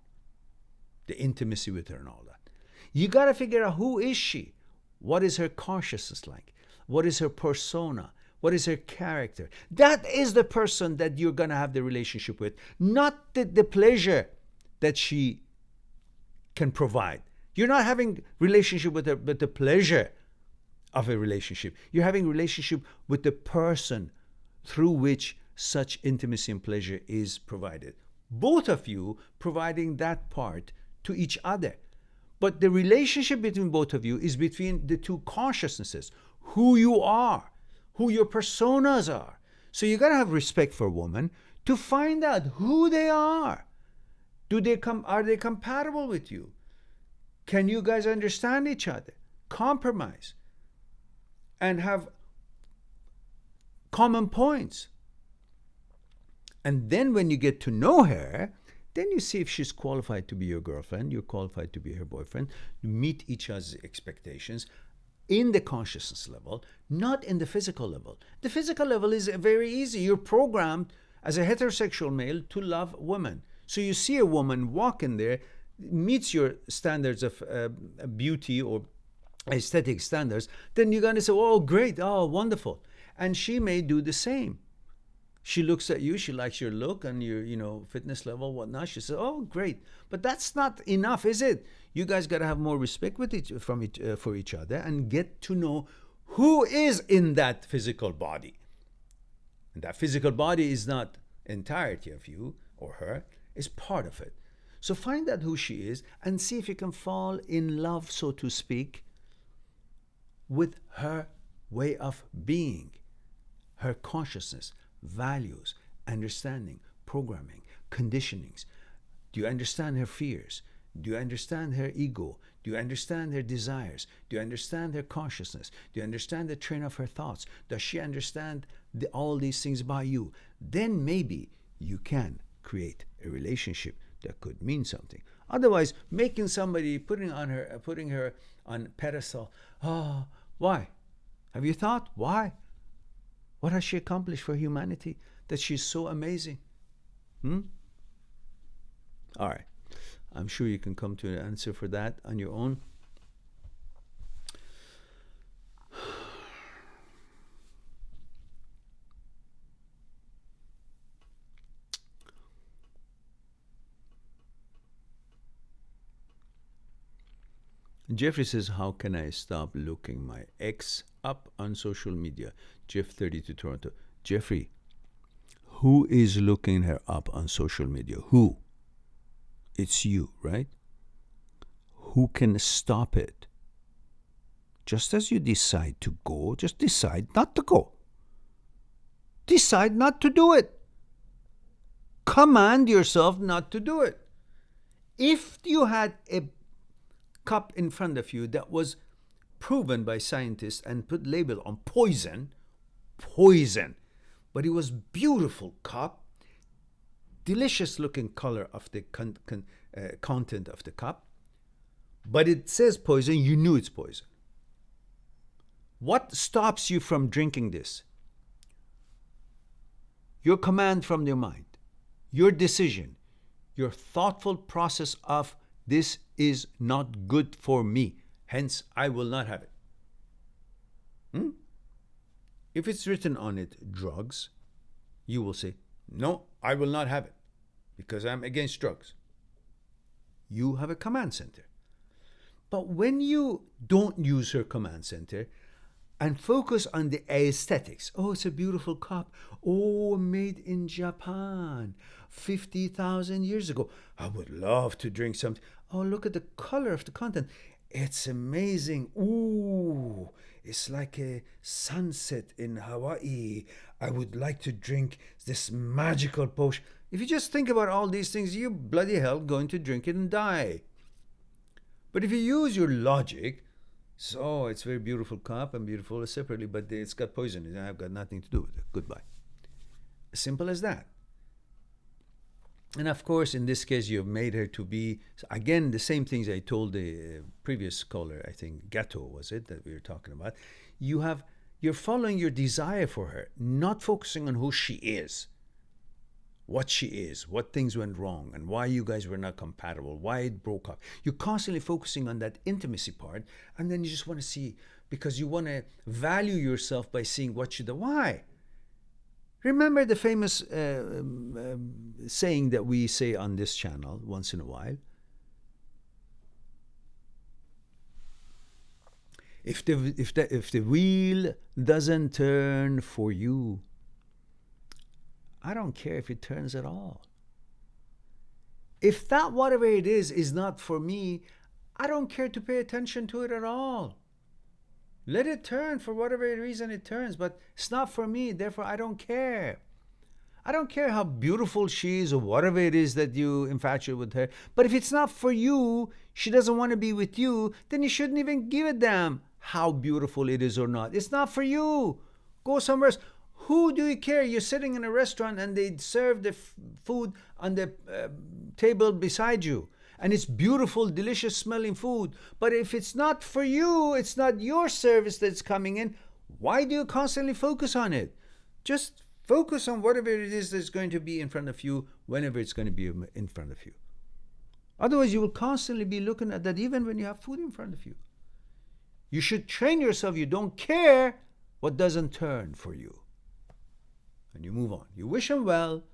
The intimacy with her and all that. You got to figure out who is she? What is her consciousness like? What is her persona? What is her character? That is the person that you're going to have the relationship with, not the pleasure that she can provide. You're not having relationship with her, but the pleasure of a relationship. You're having relationship with the person through which such intimacy and pleasure is provided. Both of you providing that part to each other. But the relationship between both of you is between the two consciousnesses, who you are, who your personas are. So you got to have respect for a woman to find out who they are. Are they compatible with you? Can you guys understand each other? Compromise and have common points. And then when you get to know her, then you see if she's qualified to be your girlfriend, you're qualified to be her boyfriend. You meet each other's expectations in the consciousness level, not in the physical level. The physical level is very easy. You're programmed as a heterosexual male to love women. So you see a woman walk in there, meets your standards of beauty or aesthetic standards, then you're going to say, oh, great, oh, wonderful. And she may do the same. She looks at you, she likes your look and your fitness level, whatnot. She says, oh, great. But that's not enough, is it? You guys got to have more respect for each other and get to know who is in that physical body. And that physical body is not entirety of you or her, it's part of it. So find out who she is and see if you can fall in love, so to speak, with her way of being, her consciousness, values, understanding, programming, conditionings. Do you understand her fears? Do you understand her ego? Do you understand her desires? Do you understand her consciousness? Do you understand the train of her thoughts? Does she understand all these things about you? Then maybe you can create a relationship that could mean something. Otherwise, making somebody, putting her on pedestal. Oh, why? Have you thought? Why? What has she accomplished for humanity that she's so amazing? All right. I'm sure you can come to an answer for that on your own. Jeffrey says, how can I stop looking my ex up on social media? Jeff 32 Toronto. Jeffrey, who is looking her up on social media? Who? It's you, right? Who can stop it? Just as you decide to go, just decide not to go. Decide not to do it. Command yourself not to do it. If you had a cup in front of you that was proven by scientists and put label on poison, but it was beautiful cup, delicious looking color of the content of the cup, but it says poison, you knew it's poison. What stops you from drinking this? Your command from your mind, your decision, your thoughtful process of this is not good for me, hence I will not have it. If it's written on it, drugs, you will say, no, I will not have it because I'm against drugs. You have a command center. But when you don't use your command center and focus on the aesthetics, oh, it's a beautiful cup, oh, made in Japan 50,000 years ago. I would love to drink something. Oh, look at the color of the content. It's amazing. Ooh, it's like a sunset in Hawaii. I would like to drink this magical potion. If you just think about all these things, you bloody hell going to drink it and die. But if you use your logic, so it's a very beautiful cup and beautiful separately, but it's got poison in it. I've got nothing to do with it. Goodbye. Simple as that. And of course, in this case, you've made her to be, again, the same things I told the previous caller, I think Gato was it that we were talking about. You're following your desire for her, not focusing on who she is, what she is, what things went wrong, and why you guys were not compatible, why it broke up. You're constantly focusing on that intimacy part, and then you just want to see, because you want to value yourself by seeing what should, why. Remember the famous saying that we say on this channel once in a while? If the wheel doesn't turn for you, I don't care if it turns at all. If that whatever it is not for me, I don't care to pay attention to it at all. Let it turn for whatever reason it turns, but it's not for me, therefore I don't care. I don't care how beautiful she is or whatever it is that you infatuate with her, but if it's not for you, she doesn't want to be with you, then you shouldn't even give a damn how beautiful it is or not. It's not for you. Go somewhere else. Who do you care? You're sitting in a restaurant and they serve the food on the table beside you. And it's beautiful, delicious smelling food. But if it's not for you, it's not your service that's coming in, why do you constantly focus on it? Just focus on whatever it is that's going to be in front of you whenever it's going to be in front of you. Otherwise, you will constantly be looking at that even when you have food in front of you. You should train yourself. You don't care what doesn't turn for you. And you move on. You wish him well,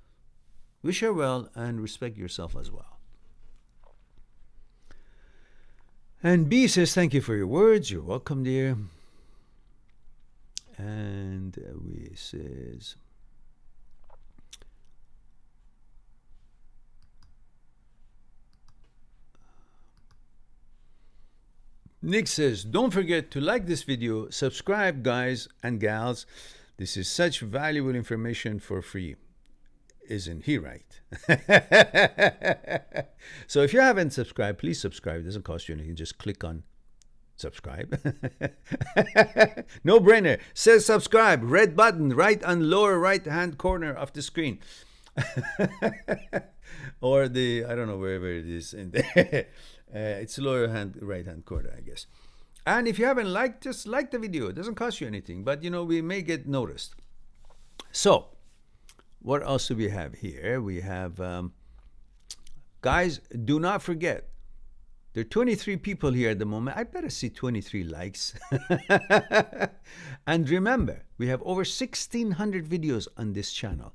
wish her well, and respect yourself as well. And B says, thank you for your words. You're welcome, dear. And we says, Nick says, don't forget to like this video, subscribe, guys and gals. This is such valuable information for free. Isn't he right? So if you haven't subscribed, please subscribe. It doesn't cost you anything. Just click on subscribe. No brainer. Says subscribe. Red button right on lower right hand corner of the screen. Or the, I don't know, wherever it is in there. It's lower right hand corner, I guess. And if you haven't liked, just like the video. It doesn't cost you anything, but we may get noticed. So what else do we have here? We have, guys, do not forget, there are 23 people here at the moment. I better see 23 likes. And remember, we have over 1,600 videos on this channel.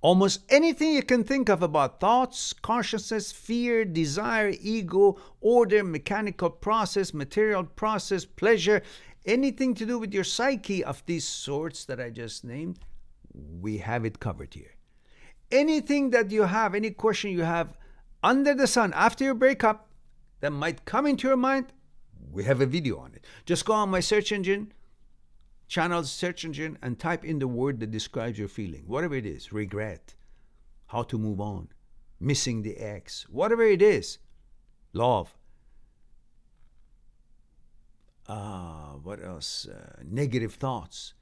Almost anything you can think of about thoughts, consciousness, fear, desire, ego, order, mechanical process, material process, pleasure, anything to do with your psyche of these sorts that I just named, we have it covered here. Anything that you have, any question you have under the sun after your breakup that might come into your mind, we have a video on it. Just go on my search engine, channel's search engine, and type in the word that describes your feeling. Whatever it is, regret, how to move on, missing the ex, whatever it is, love. What else? Negative thoughts.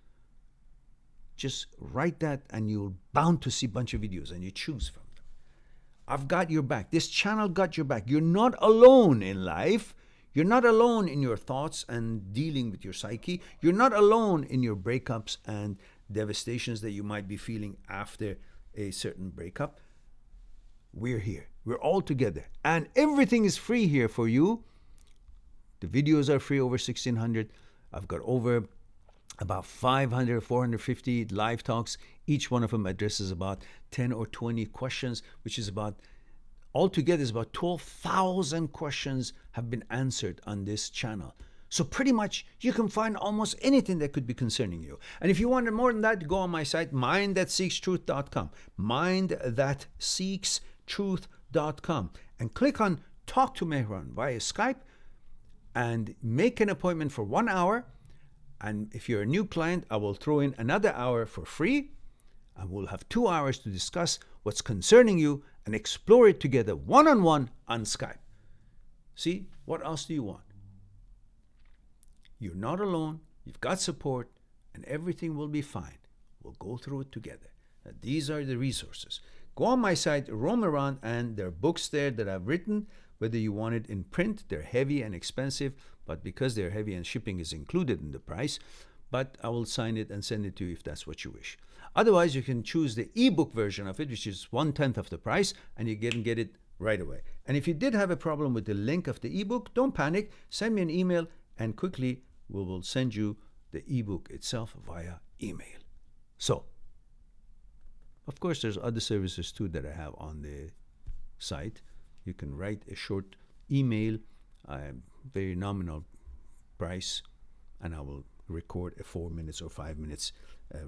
Just write that and you're bound to see a bunch of videos and you choose from them. I've got your back. This channel got your back. You're not alone in life. You're not alone in your thoughts and dealing with your psyche. You're not alone in your breakups and devastations that you might be feeling after a certain breakup. We're here. We're all together. And everything is free here for you. The videos are free, over 1,600. I've got over about 500, 450 live talks. Each one of them addresses about 10 or 20 questions, which is about, altogether is about 12,000 questions have been answered on this channel. So pretty much you can find almost anything that could be concerning you. And if you want more than that, go on my site, mindthatseekstruth.com, mindthatseekstruth.com, and click on Talk to Mehran via Skype and make an appointment for 1 hour. And if you're a new client, I will throw in another hour for free, and we'll have 2 hours to discuss what's concerning you and explore it together one-on-one on Skype. See, what else do you want? You're not alone, you've got support, and everything will be fine. We'll go through it together. Now, these are the resources. Go on my site, roam around, and there are books there that I've written. Whether you want it in print, they're heavy and expensive, but because they're heavy and shipping is included in the price, but I will sign it and send it to you if that's what you wish. Otherwise, you can choose the ebook version of it, which is 1/10 of the price, and you can get it right away. And if you did have a problem with the link of the ebook, don't panic. Send me an email, and quickly we will send you the ebook itself via email. So, of course, there's other services too that I have on the site. You can write a short email, very nominal price, and I will record a 4 minutes or 5 minutes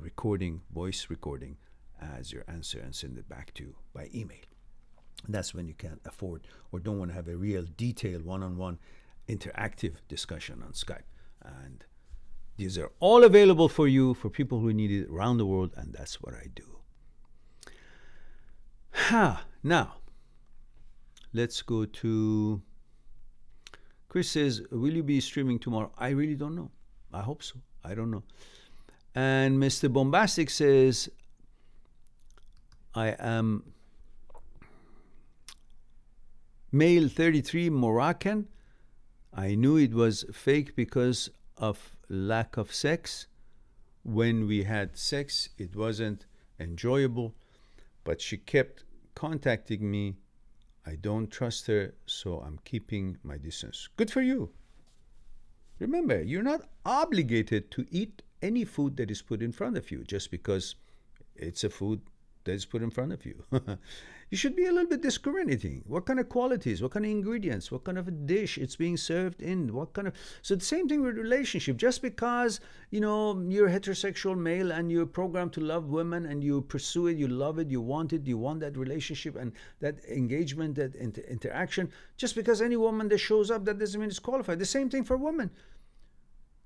recording, voice recording, as your answer and send it back to you by email. And that's when you can't afford or don't want to have a real detailed one-on-one interactive discussion on Skype. And these are all available for you, for people who need it around the world, and that's what I do. Now, let's go to Chris says, will you be streaming tomorrow? I really don't know. I hope so. I don't know. And Mr. Bombastic says, I am male 33 Moroccan. I knew it was fake because of lack of sex. When we had sex, it wasn't enjoyable, but she kept contacting me. I don't trust her, so I'm keeping my distance. Good for you. Remember, you're not obligated to eat any food that is put in front of you just because it's a food that is put in front of you. You should be a little bit discriminating. What kind of qualities, what kind of ingredients, what kind of a dish it's being served in, what kind of... So the same thing with relationship. Just because, you're a heterosexual male and you're programmed to love women and you pursue it, you love it, you want it, you want that relationship and that engagement, that interaction, just because any woman that shows up, that doesn't mean it's qualified. The same thing for women.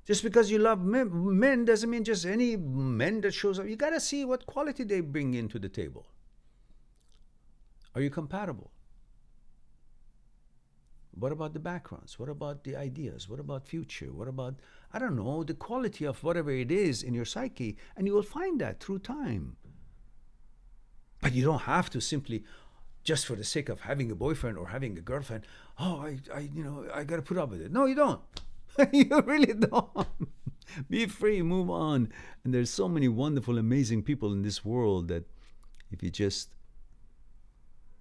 Just because you love men doesn't mean just any men that shows up. You got to see what quality they bring into the table. Are you compatible? What about the backgrounds? What about the ideas? What about future? What about, I don't know, the quality of whatever it is in your psyche? And you will find that through time. But you don't have to simply, just for the sake of having a boyfriend or having a girlfriend, I got to put up with it. No, you don't. You really don't. Be free, move on. And there's so many wonderful, amazing people in this world that if you just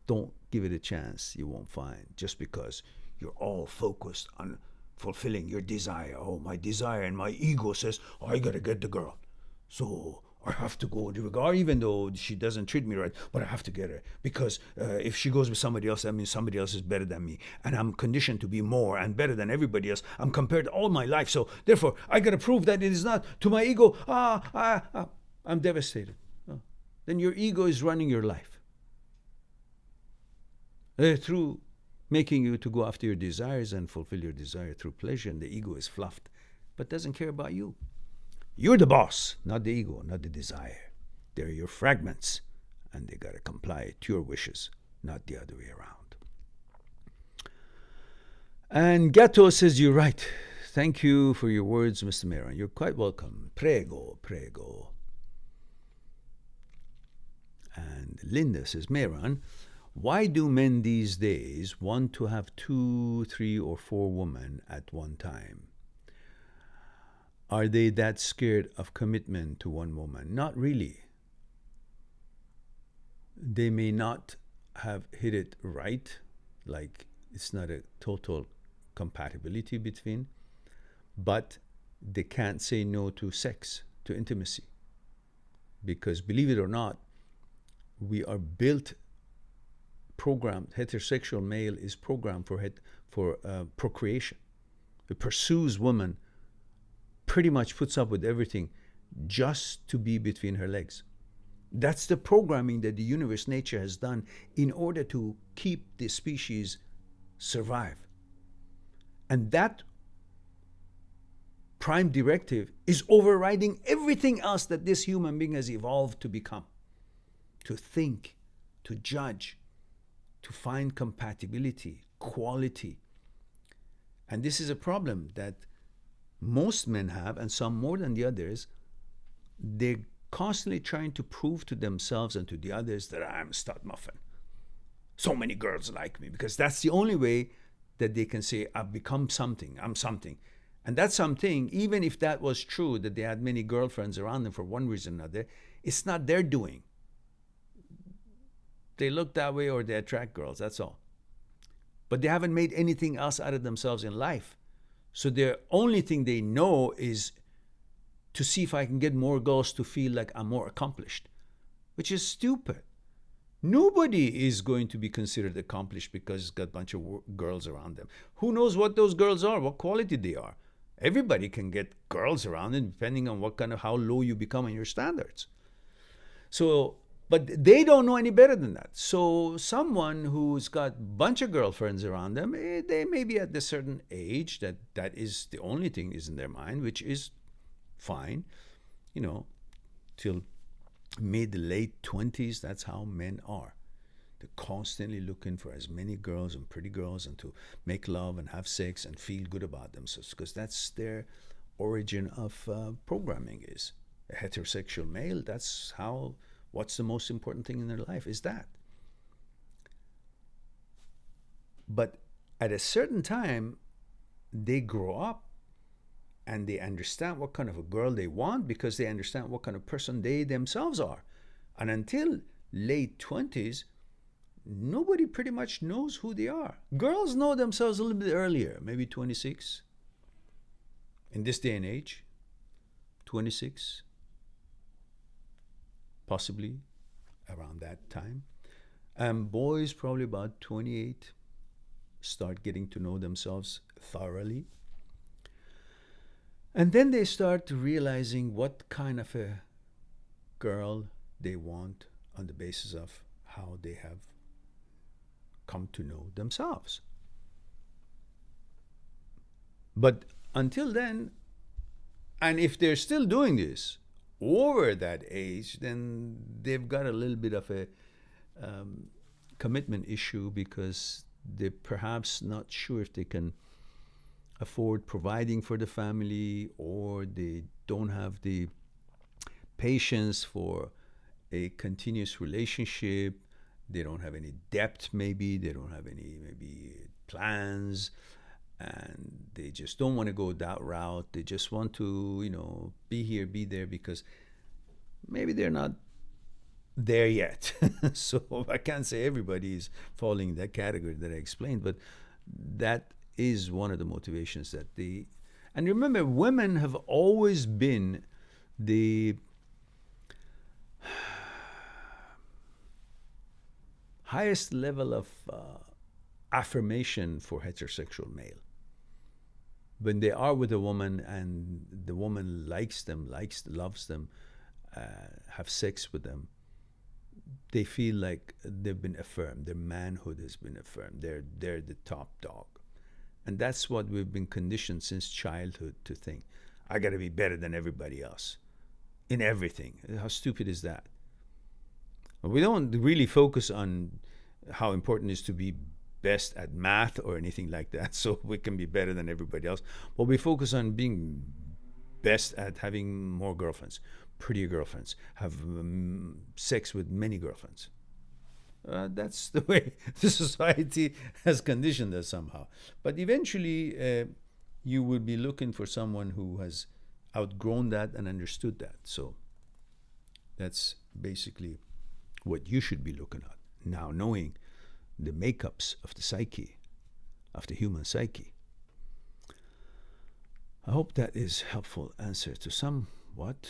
don't give it a chance, you won't find, just because you're all focused on fulfilling your desire. Oh, my desire and my ego says, I got to get the girl. So I have to go to the girl, even though she doesn't treat me right, but I have to get her. Because if she goes with somebody else, that means somebody else is better than me. And I'm conditioned to be more and better than everybody else. I'm compared all my life. So therefore, I got to prove that it is not to my ego. I'm devastated. Then your ego is running your life. Through making you to go after your desires and fulfill your desire through pleasure, and the ego is fluffed, but doesn't care about you. You're the boss, not the ego, not the desire. They're your fragments, and they got to comply to your wishes, not the other way around. And Gato says, you're right. Thank you for your words, Mr. Mehran. You're quite welcome. Prego, prego. And Linda says, Mehran, why do men these days want to have 2, 3, or 4 women at one time? Are they that scared of commitment to one woman? Not really. They may not have hit it right, like it's not a total compatibility between, but they can't say no to sex, to intimacy. Because believe it or not, we are built, programmed, heterosexual male is programmed for procreation. It pursues woman, pretty much puts up with everything just to be between her legs. That's the programming that the universe, nature has done in order to keep the species survive. And that prime directive is overriding everything else that this human being has evolved to become. To think, to judge, to find compatibility, quality. And this is a problem that most men have, and some more than the others. They constantly trying to prove to themselves and to the others that I'm a stud muffin. So many girls like me, because that's the only way that they can say, I've become something, I'm something. And that something, even if that was true, that they had many girlfriends around them for one reason or another, it's not their doing. They look that way or they attract girls, that's all. But they haven't made anything else out of themselves in life. So the only thing they know is to see if I can get more girls to feel like I'm more accomplished, which is stupid. Nobody is going to be considered accomplished because it's got a bunch of girls around them. Who knows what those girls are, what quality they are? Everybody can get girls around them depending on what kind of, how low you become in your standards. So, but they don't know any better than that. So someone who's got a bunch of girlfriends around them, they may be at a certain age that is the only thing is in their mind, which is fine, till mid late 20s. That's how men are. They're constantly looking for as many girls and pretty girls and to make love and have sex and feel good about themselves, because that's their origin of programming is. A heterosexual male, that's how, what's the most important thing in their life is that. But at a certain time, they grow up and they understand what kind of a girl they want, because they understand what kind of person they themselves are. And until late 20s, nobody pretty much knows who they are. Girls know themselves a little bit earlier, maybe 26. In this day and age, 26, possibly around that time. Boys probably about 28 start getting to know themselves thoroughly. And then they start realizing what kind of a girl they want on the basis of how they have come to know themselves. But until then, and if they're still doing this over that age, then they've got a little bit of a commitment issue, because they're perhaps not sure if they can afford providing for the family, or they don't have the patience for a continuous relationship. They don't have any depth, maybe. They don't have any, maybe, plans. And they just don't want to go that route. They just want to, be here, be there, because maybe they're not there yet. So I can't say everybody is falling in that category that I explained, but that is one of the motivations that and remember, women have always been the highest level of affirmation for heterosexual male. When they are with a woman and the woman likes them, loves them, have sex with them, they feel like they've been affirmed. Their manhood has been affirmed. They're the top dog. And that's what we've been conditioned since childhood to think. I got to be better than everybody else in everything. How stupid is that? We don't really focus on how important it is to be best at math or anything like that, so we can be better than everybody else. But we focus on being best at having more girlfriends, prettier girlfriends, have sex with many girlfriends. That's the way the society has conditioned us somehow. But eventually, you will be looking for someone who has outgrown that and understood that. So that's basically what you should be looking at now, knowing the makeups of the psyche, of the human psyche. I hope that is helpful answer to somewhat.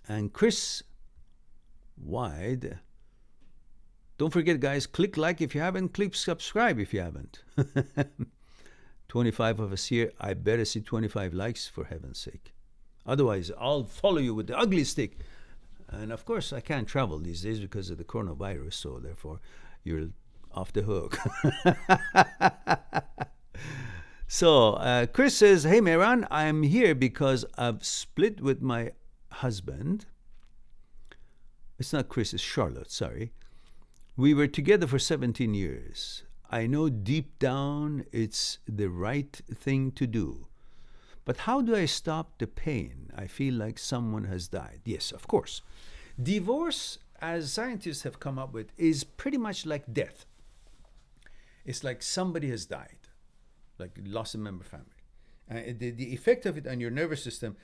And Chris Wide, don't forget, guys, click like if you haven't, click subscribe if you haven't. 25 of us here. I better see 25 likes, for heaven's sake. Otherwise, I'll follow you with the ugly stick. And of course, I can't travel these days because of the coronavirus, so therefore, you're off the hook. So, Chris says, hey, Mehran, I'm here because I've split with my husband. It's not Chris, it's Charlotte, sorry. We were together for 17 years. I know deep down it's the right thing to do. But how do I stop the pain? I feel like someone has died. Yes, of course. Divorce, as scientists have come up with, is pretty much like death. It's like somebody has died, like lost a member of family. The effect of it on your nervous system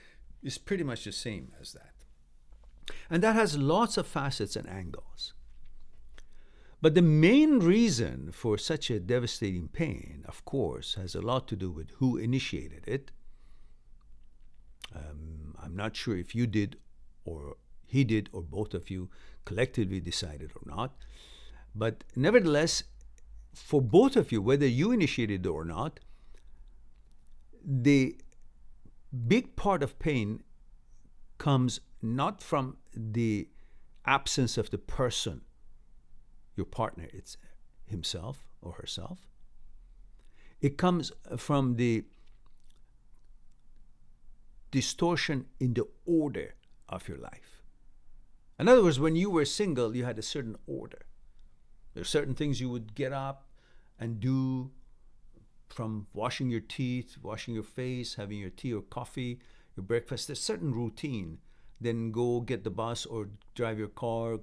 is pretty much the same as that. And that has lots of facets and angles. But the main reason for such a devastating pain, of course, has a lot to do with who initiated it. I'm not sure if you did or he did or both of you collectively decided or not. But nevertheless, for both of you, whether you initiated it or not, the big part of pain comes not from the absence of the person, your partner, it's himself or herself. It comes from the distortion in the order of your life. In other words, when you were single, you had a certain order. There are certain things you would get up and do, from washing your teeth, washing your face, having your tea or coffee, your breakfast. There's a certain routine. Then go get the bus or drive your car,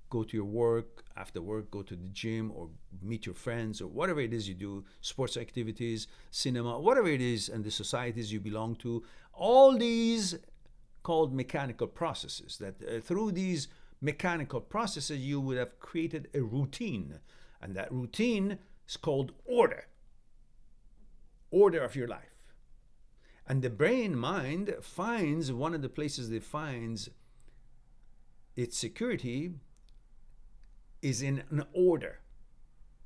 go to your work, after work, go to the gym or meet your friends or whatever it is you do, sports activities, cinema, whatever it is, and the societies you belong to. All these called mechanical processes, that through these mechanical processes you would have created a routine, and that routine is called order of your life. And the brain mind finds, one of the places it finds its security is in an order,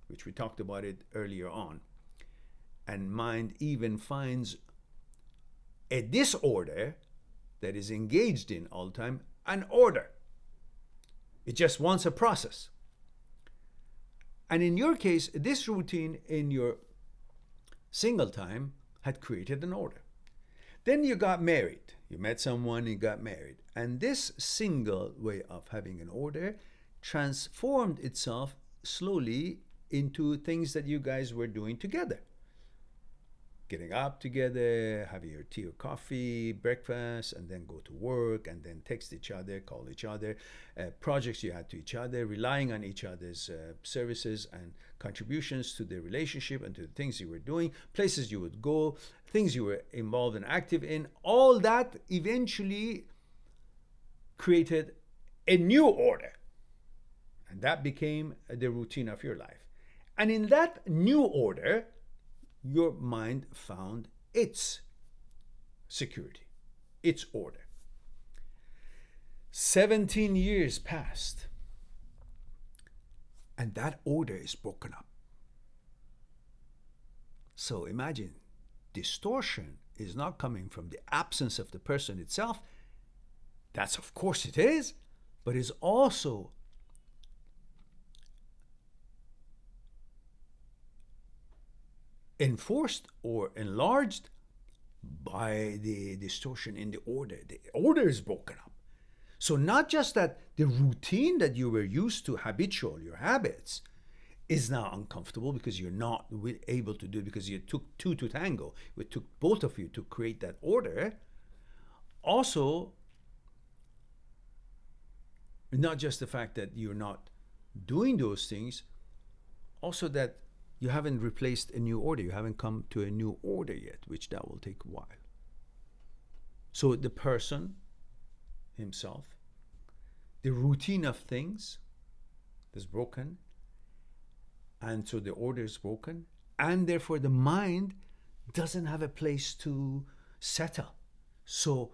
which we talked about it earlier on. And mind even finds a disorder that is engaged in all the time an order. It just wants a process. And in your case, this routine in your single time had created an order. Then you got married. You met someone, you got married. And this single way of having an order transformed itself slowly into things that you guys were doing together. Getting up together, having your tea or coffee, breakfast, and then go to work, and then text each other, call each other, projects you had to each other, relying on each other's services and contributions to the relationship and to the things you were doing, places you would go, things you were involved and active in. All that eventually created a new order. And that became the routine of your life. And in that new order, your mind found its security, its order. 17 years passed, and that order is broken up. So imagine, distortion is not coming from the absence of the person itself. That's, of course it is, but is also enforced or enlarged by the distortion in the order. The order is broken up. So not just that the routine that you were used to, habitual, your habits, is now uncomfortable because you're not able to do it because you took two to tango. It took both of you to create that order. Also, not just the fact that you're not doing those things, also that you haven't replaced a new order. You haven't come to a new order yet, which that will take a while. So the person himself, the routine of things is broken, and so the order is broken, and therefore the mind doesn't have a place to settle. So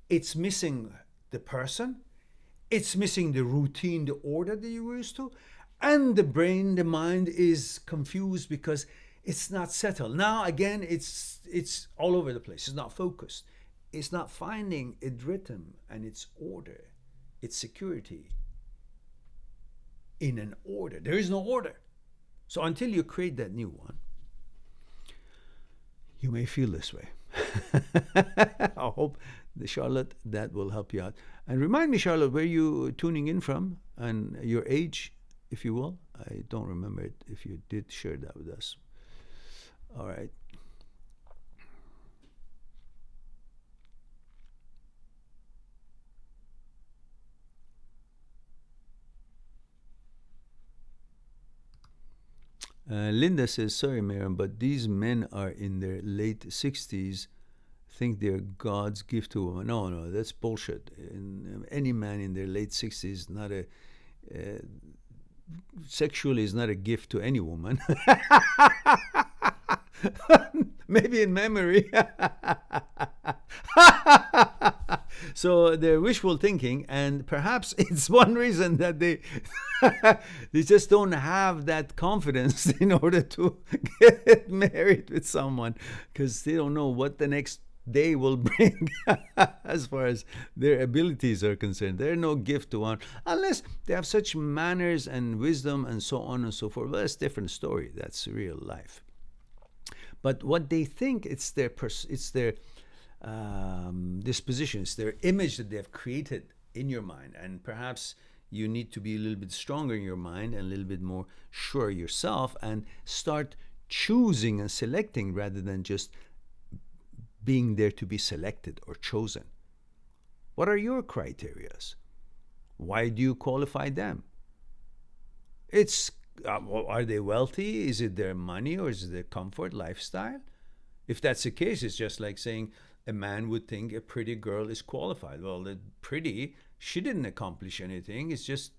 it's missing the person, it's missing the routine, the order that you were used to, and the brain, the mind is confused because it's not settled. Now again, it's all over the place. It's not focused. It's not finding its rhythm and its order, its security in an order. There is no order. So until you create that new one, you may feel this way. I hope, Charlotte, that will help you out. And remind me, Charlotte, where you tuning in from and your age, if you will. I don't remember it if you did share that with us. All right. Linda says, sorry, Miriam, but these men are in their late 60s, think they're God's gift to women. No, no, that's bullshit. Any man in their late 60s, not a, uh, sexually is not a gift to any woman. Maybe in memory. So they're wishful thinking, and perhaps it's one reason that they they just don't have that confidence in order to get married with someone, because they don't know what the next day will bring as far as their abilities are concerned. They're no gift to one unless they have such manners and wisdom and so on and so forth. Well, that's a different story. That's real life. But what they think, it's their disposition, it's their image that they have created in your mind. And perhaps you need to be a little bit stronger in your mind and a little bit more sure yourself, and start choosing and selecting rather than just being there to be selected or chosen. What are your criterias? Why do you qualify them? It's are they wealthy? Is it their money, or is it their comfort lifestyle? If that's the case, it's just like saying a man would think a pretty girl is qualified. Well, the pretty, she didn't accomplish anything. It's just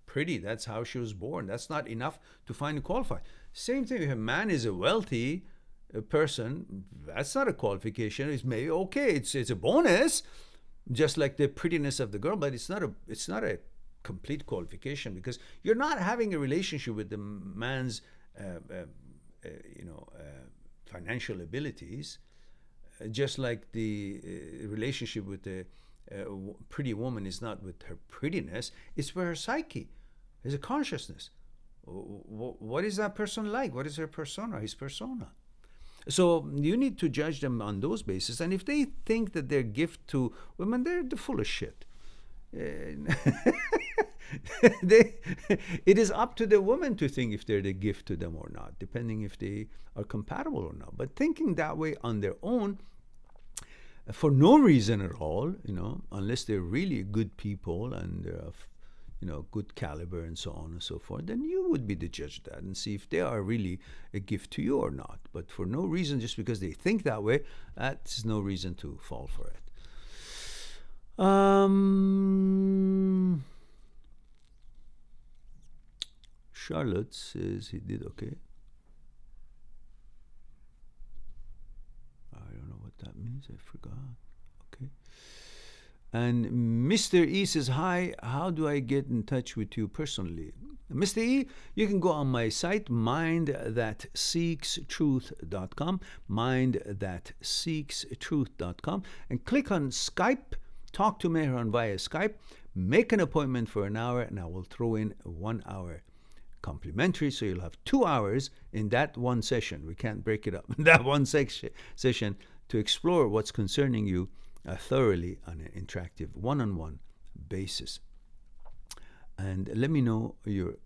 pretty. That's how she was born. That's not enough to find a qualified. Same thing, if a man is a wealthy person, that's not a qualification. It's maybe okay. It's a bonus, just like the prettiness of the girl, but it's not a complete qualification, because you're not having a relationship with the man's financial abilities, just like the relationship with the pretty woman is not with her prettiness, it's with her psyche. It's a consciousness. What is that person like? What is her persona, his persona? So you need to judge them on those bases. And if they think that they're gift to women, they're full of shit. It is up to the woman to think if they're the gift to them or not, depending if they are compatible or not. But thinking that way on their own, for no reason at all, unless they're really good people and they're of, good caliber and so on and so forth, then you would be the judge of that and see if they are really a gift to you or not. But for no reason, just because they think that way, that's no reason to fall for it. Charlotte says he did okay. I don't know what that means. I forgot. Okay. And Mr. E says, hi, how do I get in touch with you personally? Mr. E, you can go on my site, mindthatseekstruth.com, mindthatseekstruth.com, and click on Skype. Talk to Mehran via Skype. Make an appointment for an hour, and I will throw in 1 hour complimentary, so you'll have 2 hours in that one session. We can't break it up. That one session to explore what's concerning you thoroughly on an interactive one-on-one basis. And let me know your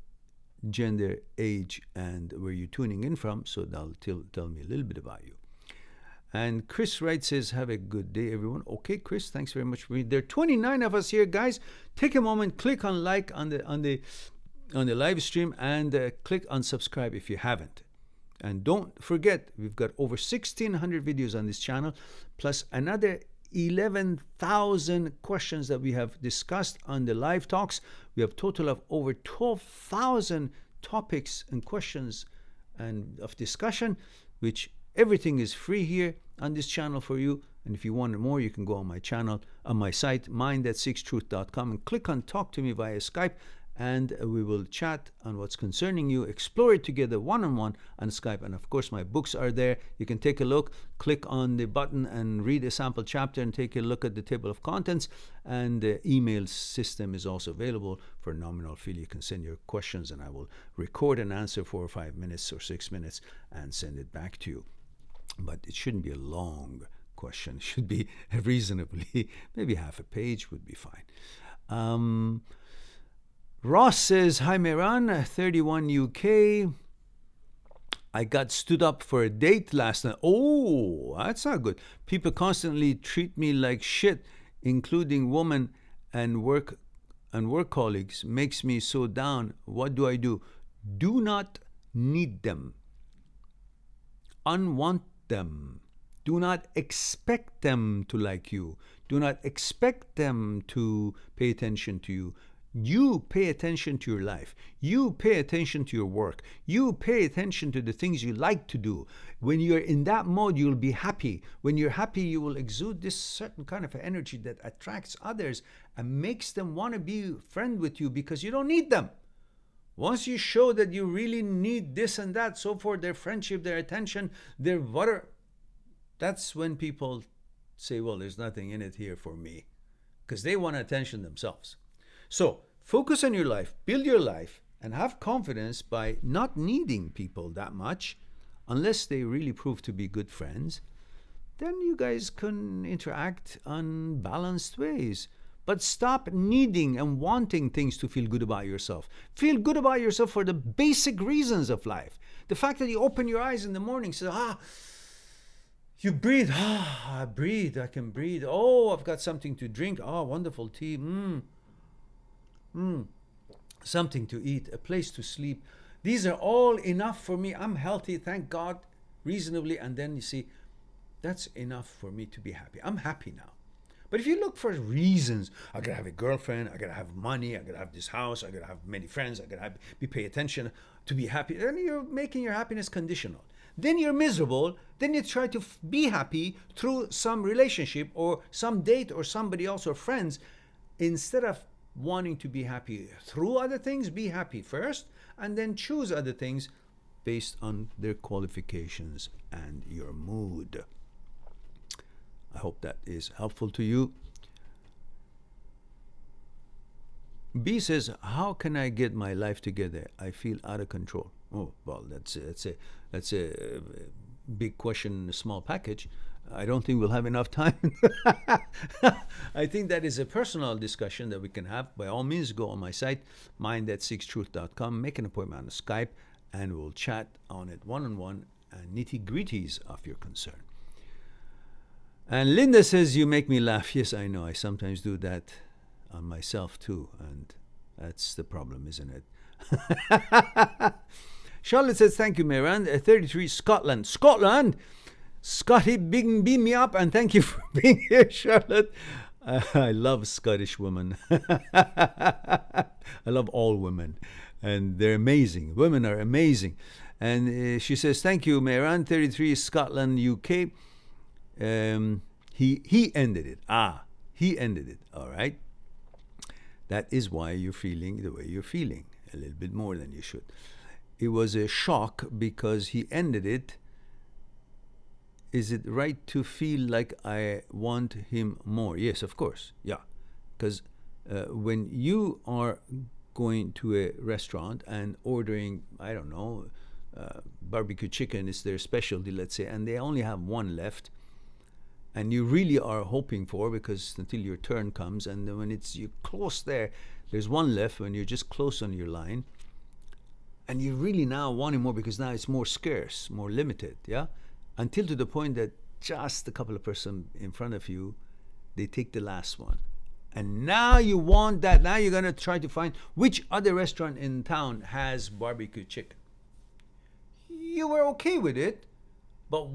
gender, age, and where you're tuning in from, so that'll tell me a little bit about you. And Chris Wright says, have a good day, everyone. Okay, Chris, thanks very much for me. There are 29 of us here, guys. Take a moment, click on like on the live stream, and click on subscribe if you haven't. And don't forget, we've got over 1,600 videos on this channel, plus another 11,000 questions that we have discussed on the live talks. We have a total of over 12,000 topics and questions and of discussion, which everything is free here on this channel for you. And if you want more, you can go on my channel, on my site, mindthatseekstruth.com, and click on Talk to Me via Skype, and we will chat on what's concerning you, explore it together one-on-one on Skype. And of course, my books are there. You can take a look, click on the button and read a sample chapter and take a look at the table of contents. And the email system is also available for a nominal fee. You can send your questions and I will record an answer 4 or 5 minutes or 6 minutes and send it back to you. But it shouldn't be a long question. It should be reasonably, maybe half a page would be fine. Ross says, hi Mehran, 31 UK. I got stood up for a date last night. Oh, that's not good. People constantly treat me like shit, including women and work colleagues. Makes me so down. What do I do? Do not need them. Unwant them. Do not expect them to like you. Do not expect them to pay attention to you. You pay attention to your life. You pay attention to your work. You pay attention to the things you like to do. When you're in that mode, you'll be happy. When you're happy, you will exude this certain kind of energy that attracts others and makes them want to be friend with you because you don't need them. Once you show that you really need this and that, so forth, their friendship, their attention, their whatever, that's when people say, well, there's nothing in it here for me, because they want attention themselves. So focus on your life, build your life, and have confidence by not needing people that much, unless they really prove to be good friends. Then you guys can interact on balanced ways. But stop needing and wanting things to feel good about yourself. Feel good about yourself for the basic reasons of life. The fact that you open your eyes in the morning, say, you breathe. I breathe. I can breathe. Oh, I've got something to drink. Oh, wonderful tea. Something to eat. A place to sleep. These are all enough for me. I'm healthy, thank God, reasonably. And then you see, that's enough for me to be happy. I'm happy now. But if you look for reasons, I gotta have a girlfriend, I gotta have money, I gotta have this house, I gotta have many friends, I gotta pay attention to be happy, then you're making your happiness conditional. Then you're miserable. Then you try to be happy through some relationship or some date or somebody else or friends. Instead of wanting to be happy through other things, be happy first and then choose other things based on their qualifications and your mood. I hope that is helpful to you. B says, how can I get my life together? I feel out of control. Oh, well, that's a big question, a small package. I don't think we'll have enough time. I think that is a personal discussion that we can have. By all means, go on my site, mind@6truth.com, make an appointment on Skype, and we'll chat on it one-on-one and nitty-gritties of your concern. And Linda says, you make me laugh. Yes, I know. I sometimes do that on myself too. And that's the problem, isn't it? Charlotte says, thank you, Mehran. 33, Scotland. Scotland! Scotty, beam me up, and thank you for being here, Charlotte. I love Scottish women. I love all women. And they're amazing. Women are amazing. And she says, thank you, Mehran. 33, Scotland, UK. He ended it. He ended it. All right. That is why you're feeling the way you're feeling, a little bit more than you should. It was a shock because he ended it. Is it right to feel like I want him more? Yes, of course. Yeah. Because when you are going to a restaurant and ordering, I don't know, barbecue chicken is their specialty, let's say, and they only have one left, and you really are hoping for, because until your turn comes, and then when you're close there's one left when you're just close on your line, and you really now wanting more because now it's more scarce, more limited, yeah? Until to the point that just a couple of person in front of you, they take the last one. And now you want that. Now you're going to try to find which other restaurant in town has barbecue chicken. You were okay with it, but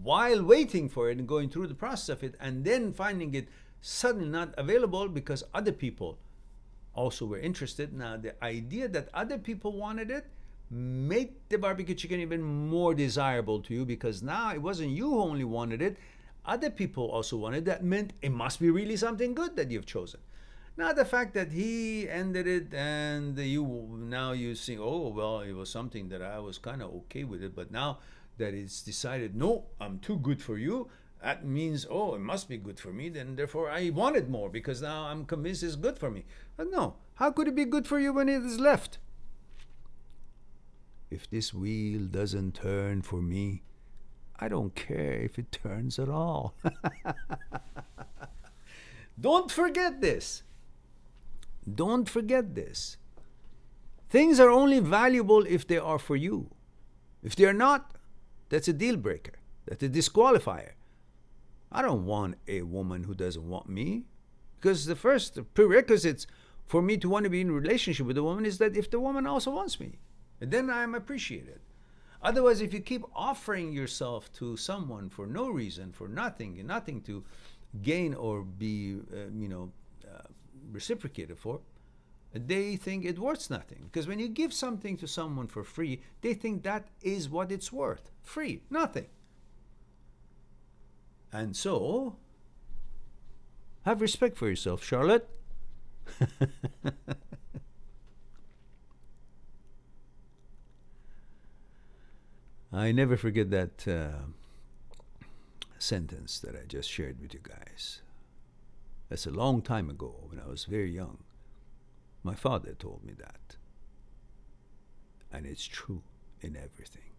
while waiting for it and going through the process of it and then finding it suddenly not available because other people also were interested. Now the idea that other people wanted it made the barbecue chicken even more desirable to you, because now it wasn't you who only wanted it, other people also wanted. That meant it must be really something good that you've chosen. Now the fact that he ended it and you think, oh well, it was something that I was kind of okay with it, but now that it's decided, no, I'm too good for you, that means, oh, it must be good for me, then therefore I want it more because now I'm convinced it's good for me. But no, how could it be good for you when it is left? If this wheel doesn't turn for me, I don't care if it turns at all. Don't forget this. Don't forget this. Things are only valuable if they are for you. If they are not, that's a deal breaker. That's a disqualifier. I don't want a woman who doesn't want me, because the first prerequisites for me to want to be in a relationship with a woman is that if the woman also wants me. And then I'm appreciated. Otherwise, if you keep offering yourself to someone for no reason, for nothing, nothing to gain or be, reciprocated for, they think it worth nothing. Because when you give something to someone for free, they think that is what it's worth. Free, nothing. And so, have respect for yourself, Charlotte. I never forget that sentence that I just shared with you guys. That's a long time ago when I was very young. My father told me that. And it's true in everything.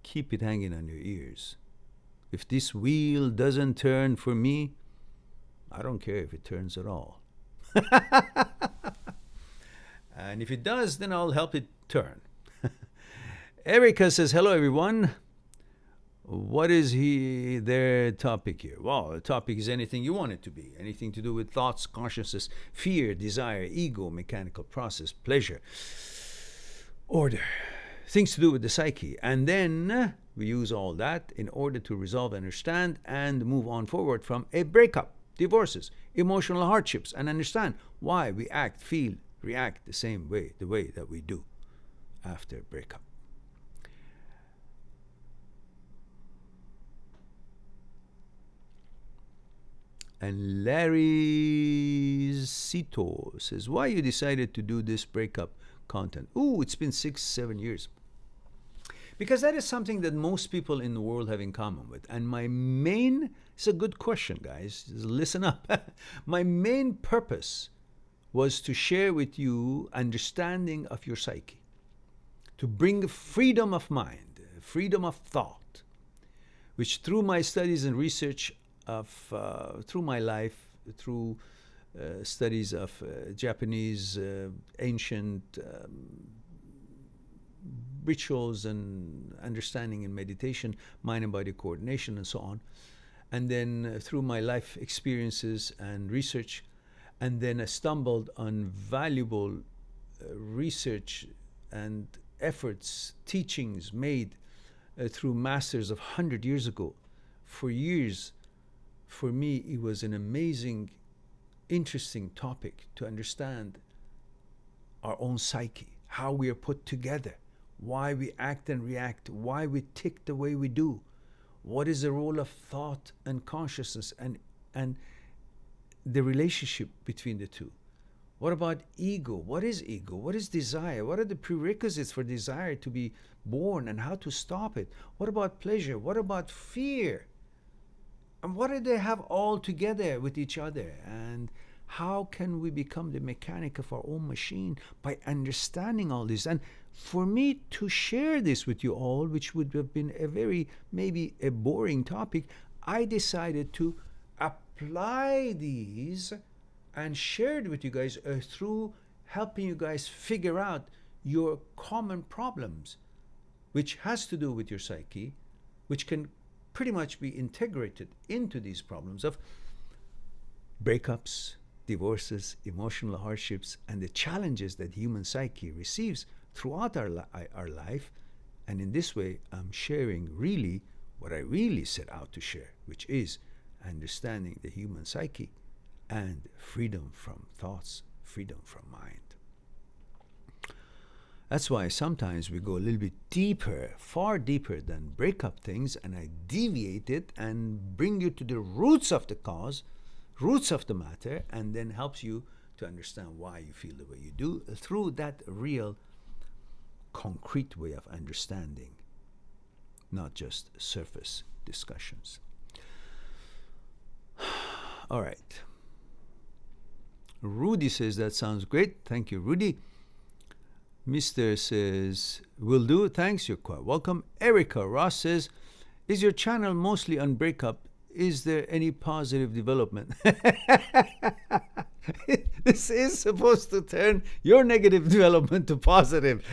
Keep it hanging on your ears. If this wheel doesn't turn for me, I don't care if it turns at all. And if it does, then I'll help it turn. Erica says, hello everyone. What is their topic here? Well, the topic is anything you want it to be. Anything to do with thoughts, consciousness, fear, desire, ego, mechanical process, pleasure, order. Things to do with the psyche. And then we use all that in order to resolve, understand, and move on forward from a breakup, divorces, emotional hardships, and understand why we act, feel, react the same way, the way that we do after a breakup. And Larry Cito says, why you decided to do this breakup content? Ooh, it's been 6-7 years. Because that is something that most people in the world have in common with. And it's a good question, guys. Just listen up. My main purpose was to share with you understanding of your psyche, to bring freedom of mind, freedom of thought, which through my studies and research through my life, through studies of Japanese ancient rituals and understanding in meditation, mind and body coordination, and so on. And then through my life experiences and research, and then I stumbled on valuable research and efforts, teachings made through masters of 100 years ago. For years, for me, it was an amazing, interesting topic to understand our own psyche, how we are put together, why we act and react, why we tick the way we do, what is the role of thought and consciousness, and the relationship between the two. What about ego? What is ego? What is desire? What are the prerequisites for desire to be born and how to stop it? What about pleasure? What about fear? And what do they have all together with each other? And how can we become the mechanic of our own machine by understanding all this? And for me to share this with you all, which would have been maybe a boring topic, I decided to apply these and share it with you guys through helping you guys figure out your common problems, which has to do with your psyche, which can pretty much be integrated into these problems of breakups, divorces, emotional hardships, and the challenges that human psyche receives throughout our life. And in this way, I'm sharing really what I really set out to share, which is understanding the human psyche and freedom from thoughts, freedom from mind. That's why sometimes we go a little bit deeper, far deeper than breakup things, and I deviate it and bring you to the roots of the cause, roots of the matter, and then helps you to understand why you feel the way you do through that real, concrete way of understanding, not just surface discussions. All right. Rudy says, that sounds great. Thank you, Rudy. Mr. says, will do. Thanks, you're quite welcome. Erica Ross says, is your channel mostly on breakup? Is there any positive development? This is supposed to turn your negative development to positive.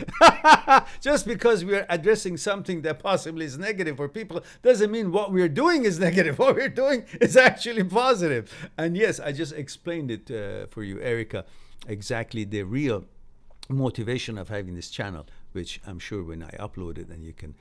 Just because we are addressing something that possibly is negative for people doesn't mean what we're doing is negative. What we're doing is actually positive. And yes, I just explained it for you, Erica, exactly the real motivation of having this channel, which I'm sure when I upload it and you can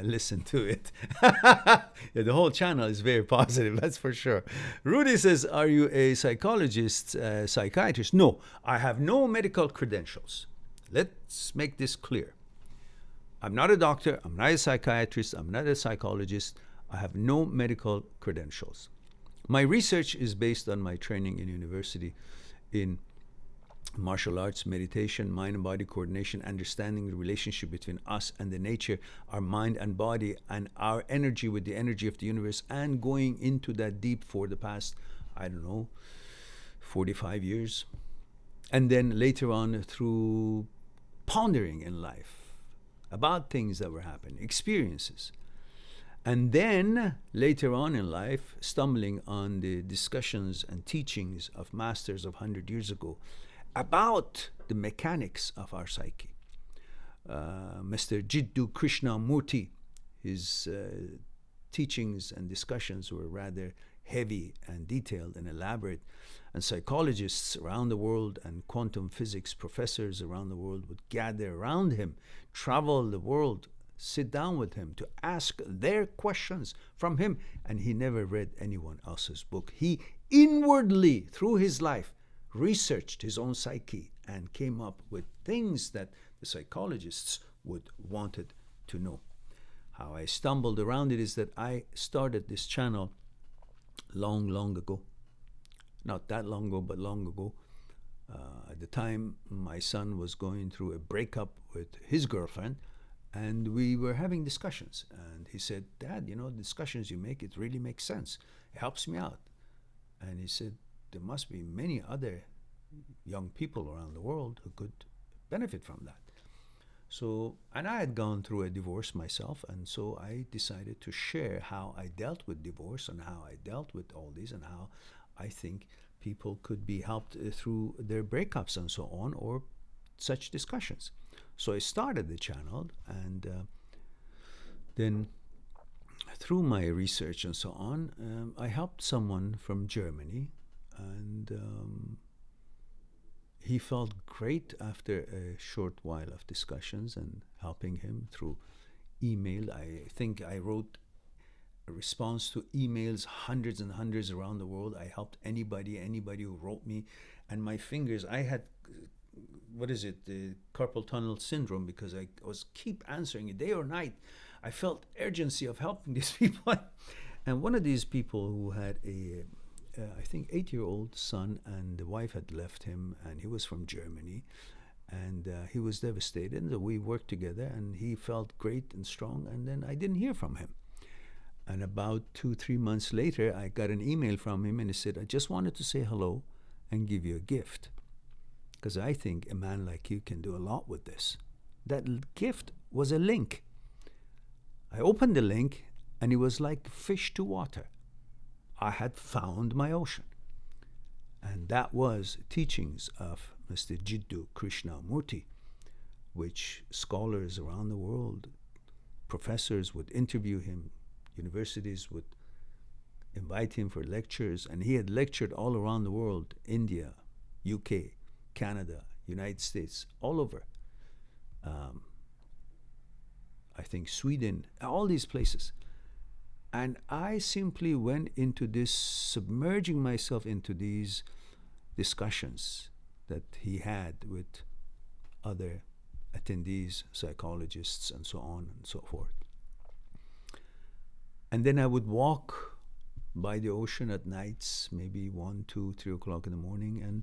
listen to it. Yeah, the whole channel is very positive, that's for sure. Rudy says, are you a psychologist, psychiatrist? No, I have no medical credentials. Let's make this clear. I'm not a doctor, I'm not a psychiatrist, I'm not a psychologist. I have no medical credentials. My research is based on my training in university in martial arts, meditation, mind and body coordination, understanding the relationship between us and the nature, our mind and body, and our energy with the energy of the universe, and going into that deep for the past, 45 years. And then later on, through pondering in life about things that were happening, experiences. And then later on in life, stumbling on the discussions and teachings of masters of 100 years ago about the mechanics of our psyche. Mr. Jiddu Krishnamurti, his teachings and discussions were rather heavy and detailed and elaborate, and psychologists around the world and quantum physics professors around the world would gather around him, travel the world, sit down with him to ask their questions from him, and he never read anyone else's book. He inwardly, through his life, researched his own psyche and came up with things that the psychologists would wanted to know. How I stumbled around it is that I started this channel long ago. Not that long ago, but long ago. At the time, my son was going through a breakup with his girlfriend, and we were having discussions. And he said, Dad, the discussions you make, it really makes sense. It helps me out. And he said, there must be many other young people around the world who could benefit from that. So, and I had gone through a divorce myself, and so I decided to share how I dealt with divorce and how I dealt with all these and how I think people could be helped through their breakups and so on, or such discussions. So I started the channel, and then through my research and so on, I helped someone from Germany, and he felt great after a short while of discussions and helping him through email. I think I wrote a response to emails, hundreds and hundreds around the world. I helped anybody who wrote me, and my fingers, I had the carpal tunnel syndrome, because I was keep answering it day or night. I felt urgency of helping these people. And one of these people who had a I think 8-year-old son, and the wife had left him, and he was from Germany, and he was devastated. And so we worked together, and he felt great and strong, and then I didn't hear from him. And about 2-3 months later, I got an email from him, and he said, I just wanted to say hello and give you a gift, because I think a man like you can do a lot with this. That gift was a link. I opened the link, and it was like fish to water. I had found my ocean. And that was teachings of Mr. Jiddu Krishnamurti, which scholars around the world, professors would interview him, universities would invite him for lectures, and he had lectured all around the world, India, UK, Canada, United States, all over. I think Sweden, all these places. And I simply went into this, submerging myself into these discussions that he had with other attendees, psychologists, and so on and so forth. And then I would walk by the ocean at nights, maybe 1, 2, 3 o'clock in the morning, and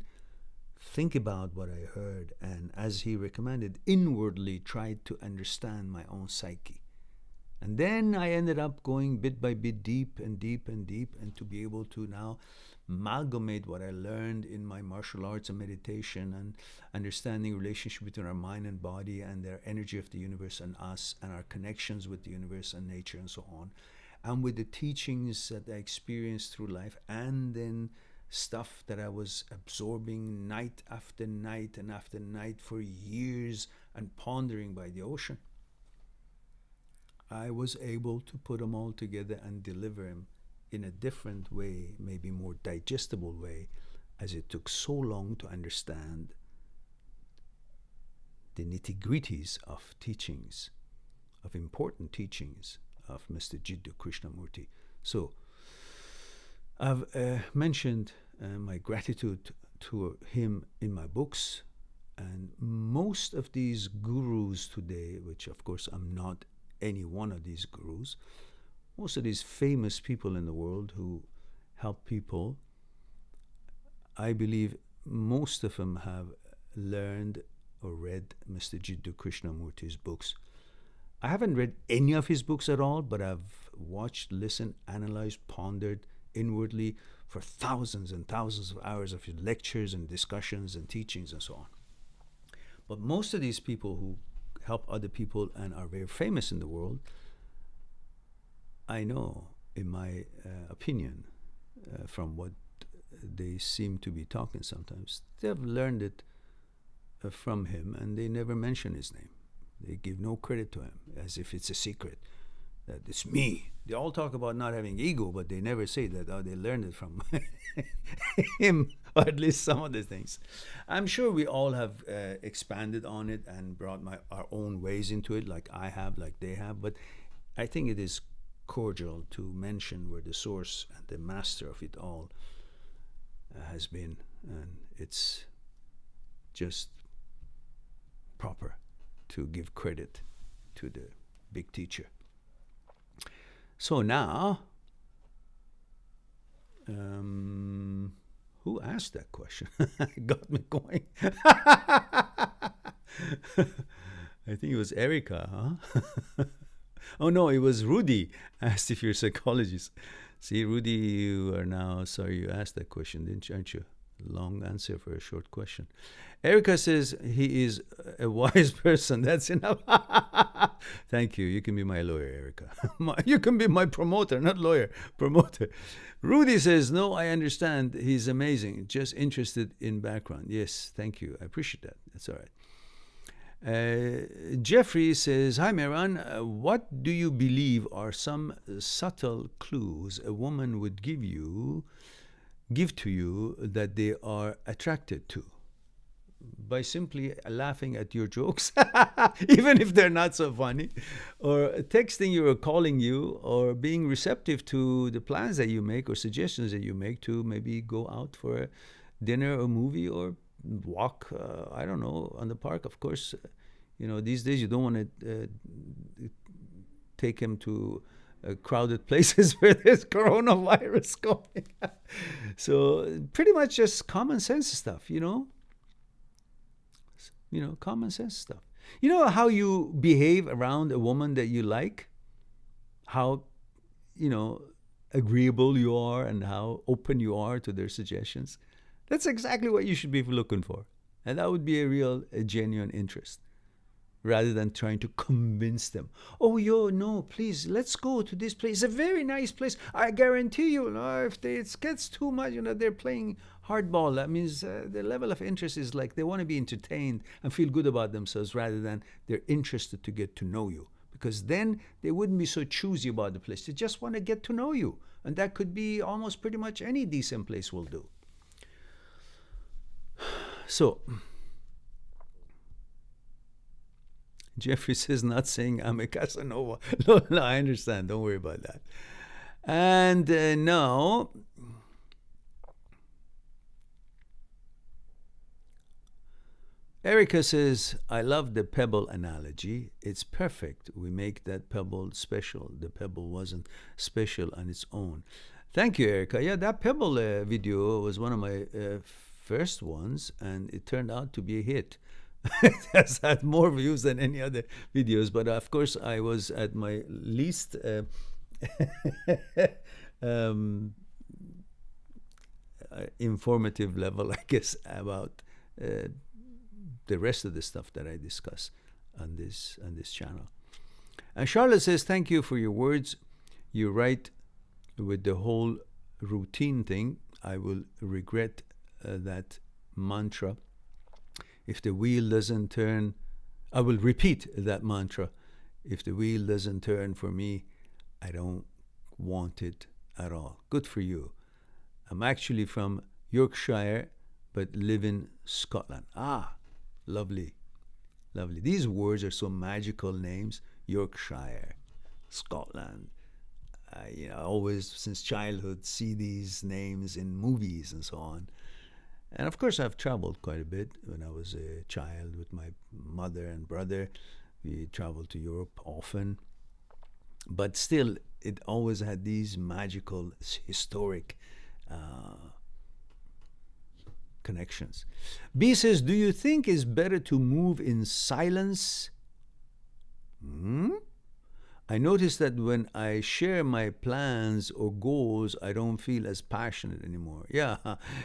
think about what I heard. And as he recommended, inwardly tried to understand my own psyche. And then I ended up going bit by bit deep and deep and deep, and to be able to now amalgamate what I learned in my martial arts and meditation and understanding relationship between our mind and body and their energy of the universe and us and our connections with the universe and nature and so on, and with the teachings that I experienced through life, and then stuff that I was absorbing night after night and after night for years and pondering by the ocean. I was able to put them all together and deliver them in a different way, maybe more digestible way, as it took so long to understand the nitty-gritties of teachings, of important teachings of Mr. Jiddu Krishnamurti. So I've mentioned my gratitude to him in my books, and most of these gurus today, which of course I'm not any one of these gurus, most of these famous people in the world who help people, I believe most of them have learned or read Mr. Jiddu Krishnamurti's books. I haven't read any of his books at all, but I've watched, listened, analyzed, pondered inwardly for thousands and thousands of hours of his lectures and discussions and teachings and so on. But most of these people who help other people and are very famous in the world, I know, in my opinion, from what they seem to be talking sometimes, they've learned it from him, and they never mention his name. They give no credit to him, as if it's a secret, that it's me. They all talk about not having ego, but they never say that they learned it from him, or at least some of the things. I'm sure we all have expanded on it and brought our own ways into it, like I have, like they have, but I think it is cordial to mention where the source and the master of it all has been, and it's just proper to give credit to the big teacher. So now, who asked that question? Got me going. I think it was Erica, huh? Oh no, it was Rudy asked if you're a psychologist. See, Rudy, you are now sorry you asked that question, aren't you? Long answer for a short question. Erica says he is a wise person. That's enough. Thank you. You can be my lawyer, Erica. You can be my promoter, not lawyer, promoter. Rudy says, no, I understand. He's amazing. Just interested in background. Yes, thank you. I appreciate that. That's all right. Jeffrey says, hi, Mehran. What do you believe are some subtle clues a woman would give to you that they are attracted to? By simply laughing at your jokes, even if they're not so funny, or texting you or calling you, or being receptive to the plans that you make or suggestions that you make to maybe go out for a dinner or movie or walk, I don't know, on the park. Of course, these days you don't want to take him to crowded places where there's coronavirus going. So pretty much just common sense stuff, common sense stuff. You know how you behave around a woman that you like? How, agreeable you are and how open you are to their suggestions? That's exactly what you should be looking for. And that would be a genuine interest, rather than trying to convince them. Oh, no, please, let's go to this place. It's a very nice place. I guarantee you, if it gets too much, they're playing hardball. That means the level of interest is like they want to be entertained and feel good about themselves, rather than they're interested to get to know you. Because then they wouldn't be so choosy about the place. They just want to get to know you. And that could be almost pretty much any decent place will do. So, Jeffrey says, not saying I'm a Casanova. No, I understand. Don't worry about that. And now, Erica says, I love the pebble analogy. It's perfect. We make that pebble special. The pebble wasn't special on its own. Thank you, Erica. Yeah, that pebble video was one of my first ones, and it turned out to be a hit. It has had more views than any other videos, but of course I was at my least informative level, I guess, about the rest of the stuff that I discuss on this channel. And Charlotte says, thank you for your words. You're right with the whole routine thing. I will regret that mantra. If the wheel doesn't turn, I will repeat that mantra. If the wheel doesn't turn for me, I don't want it at all. Good for you. I'm actually from Yorkshire, but live in Scotland. Ah, lovely. Lovely. These words are so magical names. Yorkshire, Scotland. I always, since childhood, see these names in movies and so on. And of course, I've traveled quite a bit. When I was a child with my mother and brother, we traveled to Europe often. But still, it always had these magical, historic connections. B says, do you think it's better to move in silence? I notice that when I share my plans or goals, I don't feel as passionate anymore. Yeah,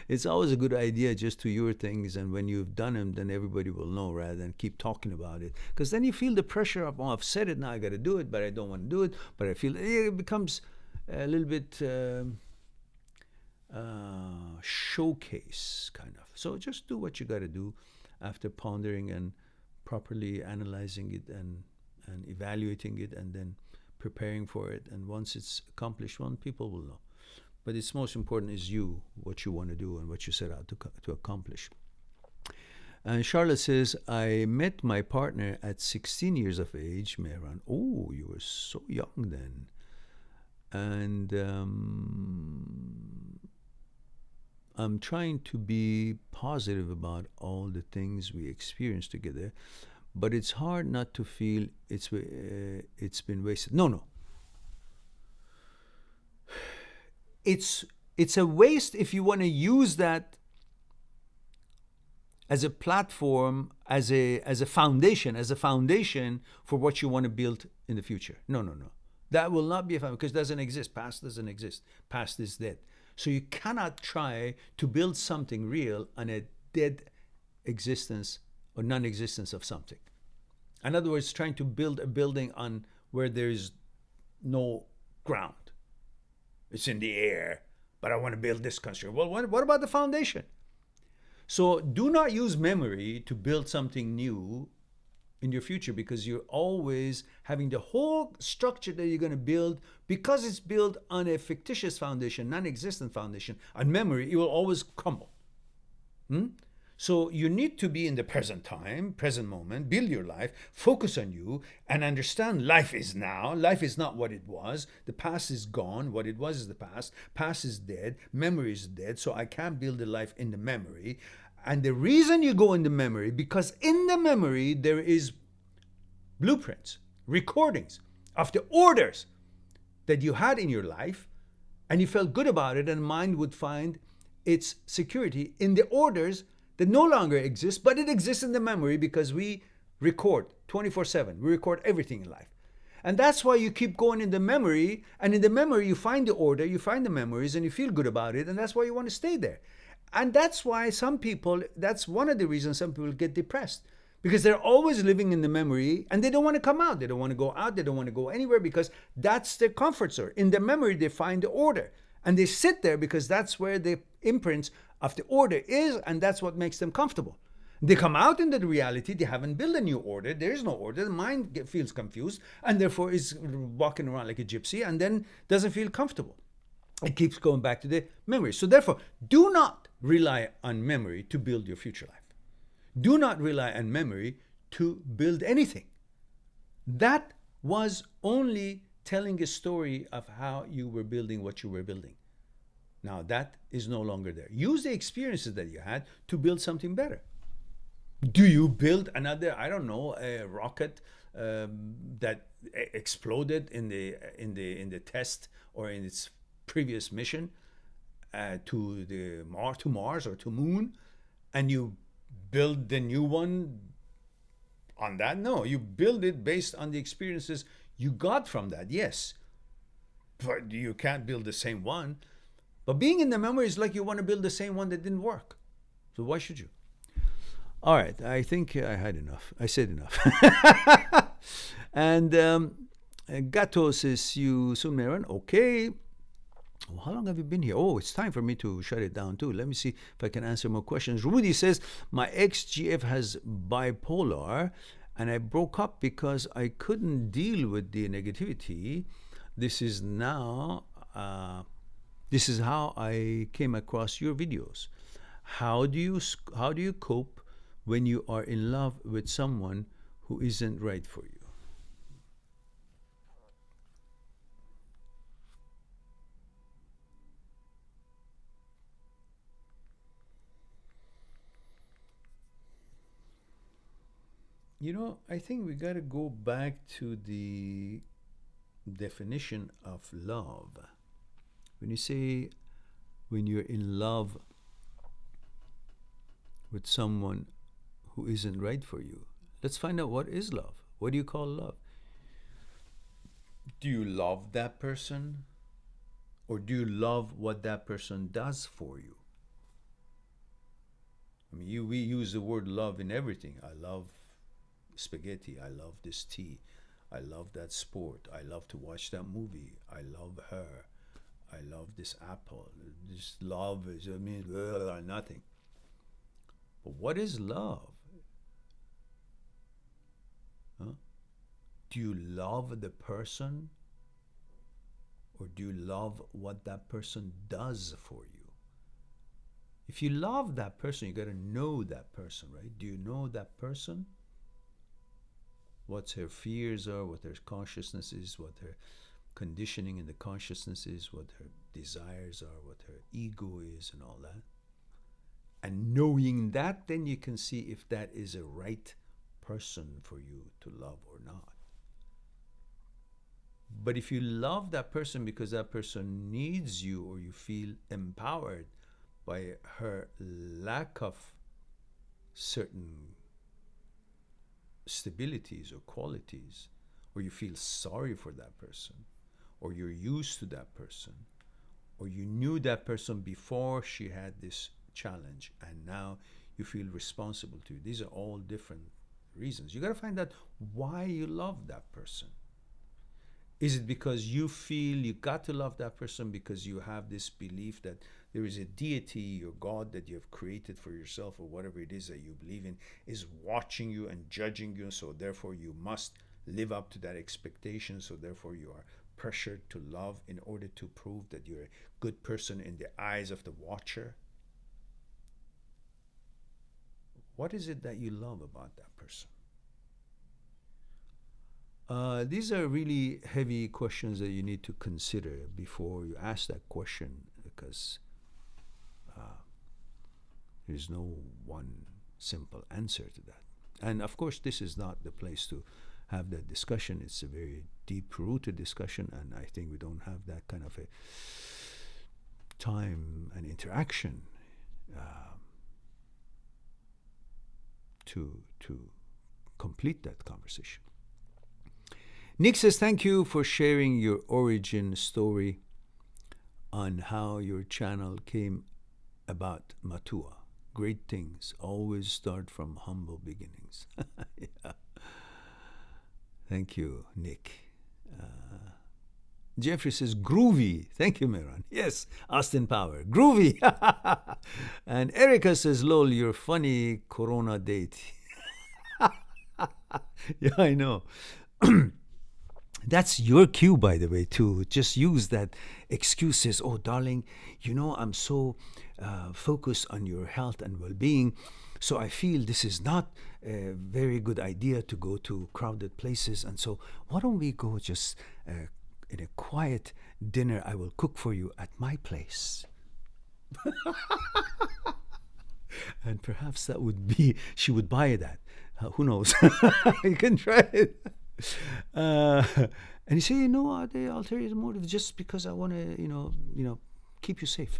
it's always a good idea just to your things, and when you've done them, then everybody will know rather than keep talking about it. Because then you feel the pressure of, oh, I've said it, now I got to do it, but I don't want to do it. But I feel it becomes a little bit showcase kind of. So just do what you got to do after pondering and properly analyzing it and evaluating it and then preparing for it. And once it's accomplished, people will know. But it's most important is you, what you want to do and what you set out to accomplish. And Charlotte says, I met my partner at 16 years of age, Mehran. Oh, you were so young then. And I'm trying to be positive about all the things we experienced together. But it's hard not to feel it's been wasted. No. It's a waste if you want to use that as a platform, as a foundation for what you want to build in the future. No. That will not be a foundation because it doesn't exist. Past doesn't exist. Past is dead. So you cannot try to build something real on a dead existence or non-existence of something. In other words, trying to build a building on where there's no ground. It's in the air, but I want to build this construction. Well, what about the foundation? So do not use memory to build something new in your future, because you're always having the whole structure that you're going to build, because it's built on a fictitious foundation, non-existent foundation, on memory, it will always crumble. So you need to be in the present time, present moment, build your life, focus on you, and understand life is now. Life is not what it was. The past is gone. What it was is the past. Past is dead. Memory is dead. So I can't build a life in the memory. And the reason you go in the memory, because in the memory there is blueprints, recordings of the orders that you had in your life, and you felt good about it, and mind would find its security in the orders that no longer exist, but it exists in the memory because we record 24/7. We record everything in life. And that's why you keep going in the memory, and in the memory you find the order, you find the memories, and you feel good about it, and that's why you want to stay there. And that's why some people, that's one of the reasons some people get depressed, because they're always living in the memory and they don't want to come out. They don't want to go out. They don't want to go anywhere because that's their comfort zone. In the memory, they find the order and they sit there because that's where the imprints of the order is, and that's what makes them comfortable. They come out in the reality, they haven't built a new order. There is no order. The mind feels confused and therefore is walking around like a gypsy and then doesn't feel comfortable. It keeps going back to the memory. So therefore, do not rely on memory to build your future life. Do not rely on memory to build anything. That was only telling a story of how you were building what you were building. Now that is no longer there. Use the experiences that you had to build something better. Do you build another, I don't know, a rocket that exploded in the test or in its previous mission to Mars or to Moon, and you build the new one on that? No, you build it based on the experiences you got from that. Yes, but you can't build the same one. But being in the memory is like you want to build the same one that didn't work. So why should you? All right, I think I had enough. I said enough. And Gato says, you soon, Mehran? Okay. Well, how long have you been here? Oh, it's time for me to shut it down too. Let me see if I can answer more questions. Rudy says, my ex-GF has bipolar and I broke up because I couldn't deal with the negativity. This is how I came across your videos. How do you cope when you are in love with someone who isn't right for you. You know, I think we got to go back to the definition of love. When you say when you're in love with someone who isn't right for you, let's find out what is love. What do you call love? Do you love that person? Or do you love what that person does for you? I mean, we use the word love in everything. I love spaghetti. I love this tea. I love that sport. I love to watch that movie. I love her. I love this apple. This love is, I mean, nothing. But what is love? Huh? Do you love the person? Or do you love what that person does for you? If you love that person, you got to know that person, right? Do you know that person? What her fears are, what her consciousness is, what her conditioning in the consciousness is, what her desires are, what her ego is, and all that. And knowing that, then you can see if that is a right person for you to love or not. But if you love that person because that person needs you, or you feel empowered by her lack of certain stabilities or qualities, or you feel sorry for that person, or you're used to that person, or you knew that person before she had this challenge and now you feel responsible to. These are all different reasons. You got to find out why you love that person. Is it because you feel you got to love that person because you have this belief that there is a deity or God that you have created for yourself, or whatever it is that you believe in, is watching you and judging you, so therefore you must live up to that expectation, so therefore you are pressured to love in order to prove that you're a good person in the eyes of the watcher? What is it that you love about that person? These are really heavy questions that you need to consider before you ask that question, because there's no one simple answer to that. And of course, this is not the place to have that discussion. It's a very deep-rooted discussion, and I think we don't have that kind of a time and interaction to complete that conversation. Nick says, thank you for sharing your origin story on how your channel came about. Matua. Great things always start from humble beginnings. Yeah. Thank you, Nick. Jeffrey says, groovy. Thank you, Mehran. Yes, Austin Power. Groovy. And Erica says, lol, your funny Corona date. Yeah, I know. That's your cue, by the way, to just use that excuses. Oh, darling, you know, I'm so focused on your health and well-being, so I feel this is not a very good idea to go to crowded places. And so why don't we go just in a quiet dinner I will cook for you at my place? And perhaps that would be, she would buy that. Who knows? You can try it. And you say, you know, the ulterior motive just because I want to, you know, keep you safe.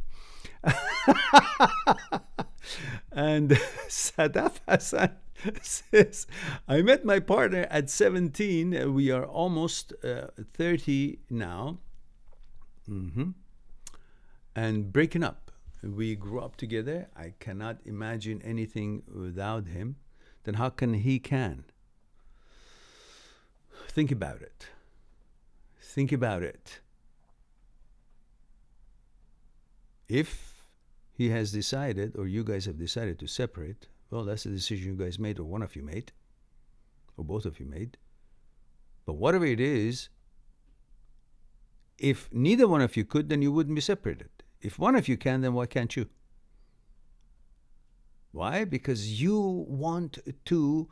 And Sadaf Hassan says, I met my partner at 17. We are almost 30 now. And breaking up. We grew up together. I cannot imagine anything without him. Then how can he can? Think about it. Think about it. If he has decided, or you guys have decided to separate, well, that's the decision you guys made, or one of you made, or both of you made. But whatever it is, if neither one of you could, then you wouldn't be separated. If one of you can, then why can't you? Why? Because you want to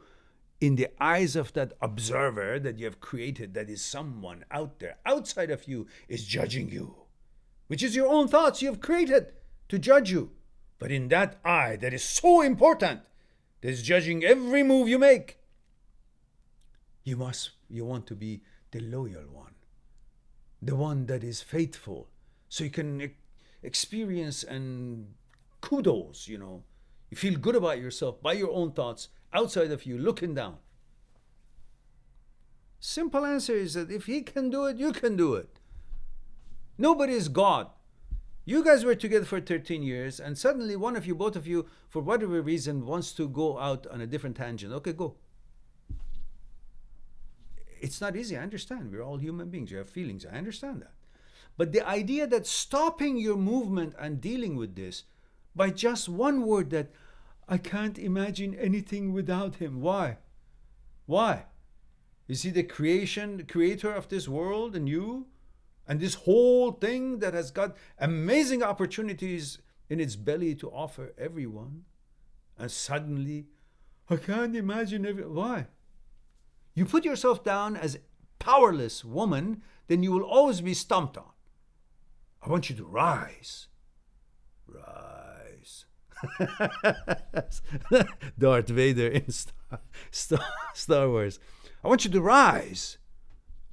in the eyes of that observer that you have created, that is someone out there, outside of you, is judging you, which is your own thoughts you have created to judge you. But in that eye that is so important, that is judging every move you make, you want to be the loyal one, the one that is faithful, so you can experience and kudos, you feel good about yourself by your own thoughts, outside of you, looking down. Simple answer is that if he can do it, you can do it. Nobody is God. You guys were together for 13 years, and suddenly one of you, both of you, for whatever reason, wants to go out on a different tangent. Okay, go. It's not easy, I understand. We're all human beings. You have feelings, I understand that. But the idea that stopping your movement and dealing with this by just one word, that I can't imagine anything without him. Why? Why? Is he the creator of this world and you? And this whole thing that has got amazing opportunities in its belly to offer everyone. And suddenly, I can't imagine why? You put yourself down as a powerless woman, then you will always be stomped on. I want you to rise. Rise. Darth Vader in Star Wars. I want you to rise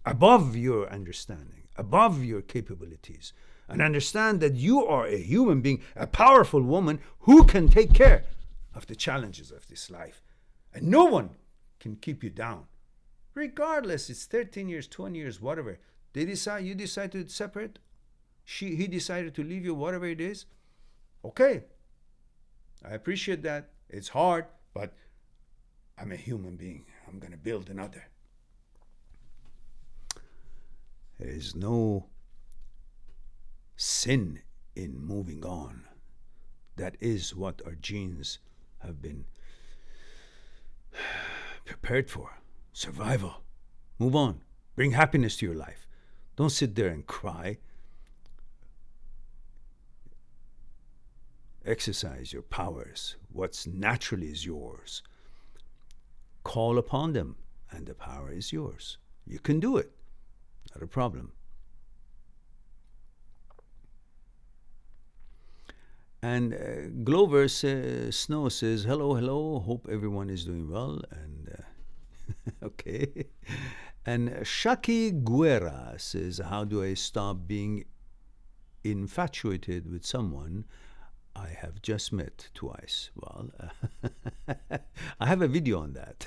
above your understanding, above your capabilities, and understand that you are a human being, a powerful woman who can take care of the challenges of this life. And no one can keep you down. Regardless, it's 13 years, 20 years, whatever. You decide to separate. He decided to leave you, whatever it is. Okay. I appreciate that. It's hard, but I'm a human being. I'm going to build another. There is no sin in moving on. That is what our genes have been prepared for. Survival. Move on. Bring happiness to your life. Don't sit there and cry. Exercise your powers. What's naturally is yours. Call upon them, and the power is yours. You can do it. Not a problem. And Glover Snow says, hello, hope everyone is doing well. And okay. And Shaki Guerra says, how do I stop being infatuated with someone I have just met twice? Well, I have a video on that.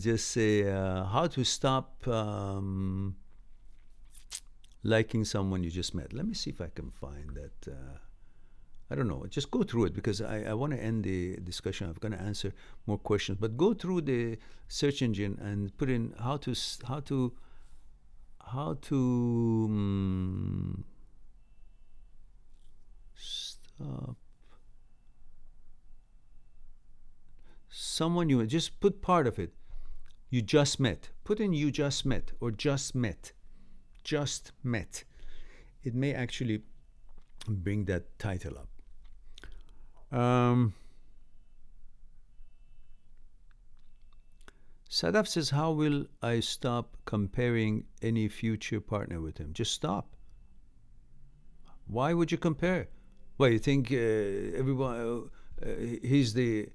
Just say how to stop liking someone you just met. Let me see if I can find that. I don't know. Just go through it, because I want to end the discussion. I'm going to answer more questions, but go through the search engine and put in how to stop someone you just put part of it. You just met. Put in you just met or just met. Just met. It may actually bring that title up. Sadaf says, how will I stop comparing any future partner with him? Just stop. Why would you compare? Well, you think everyone he's the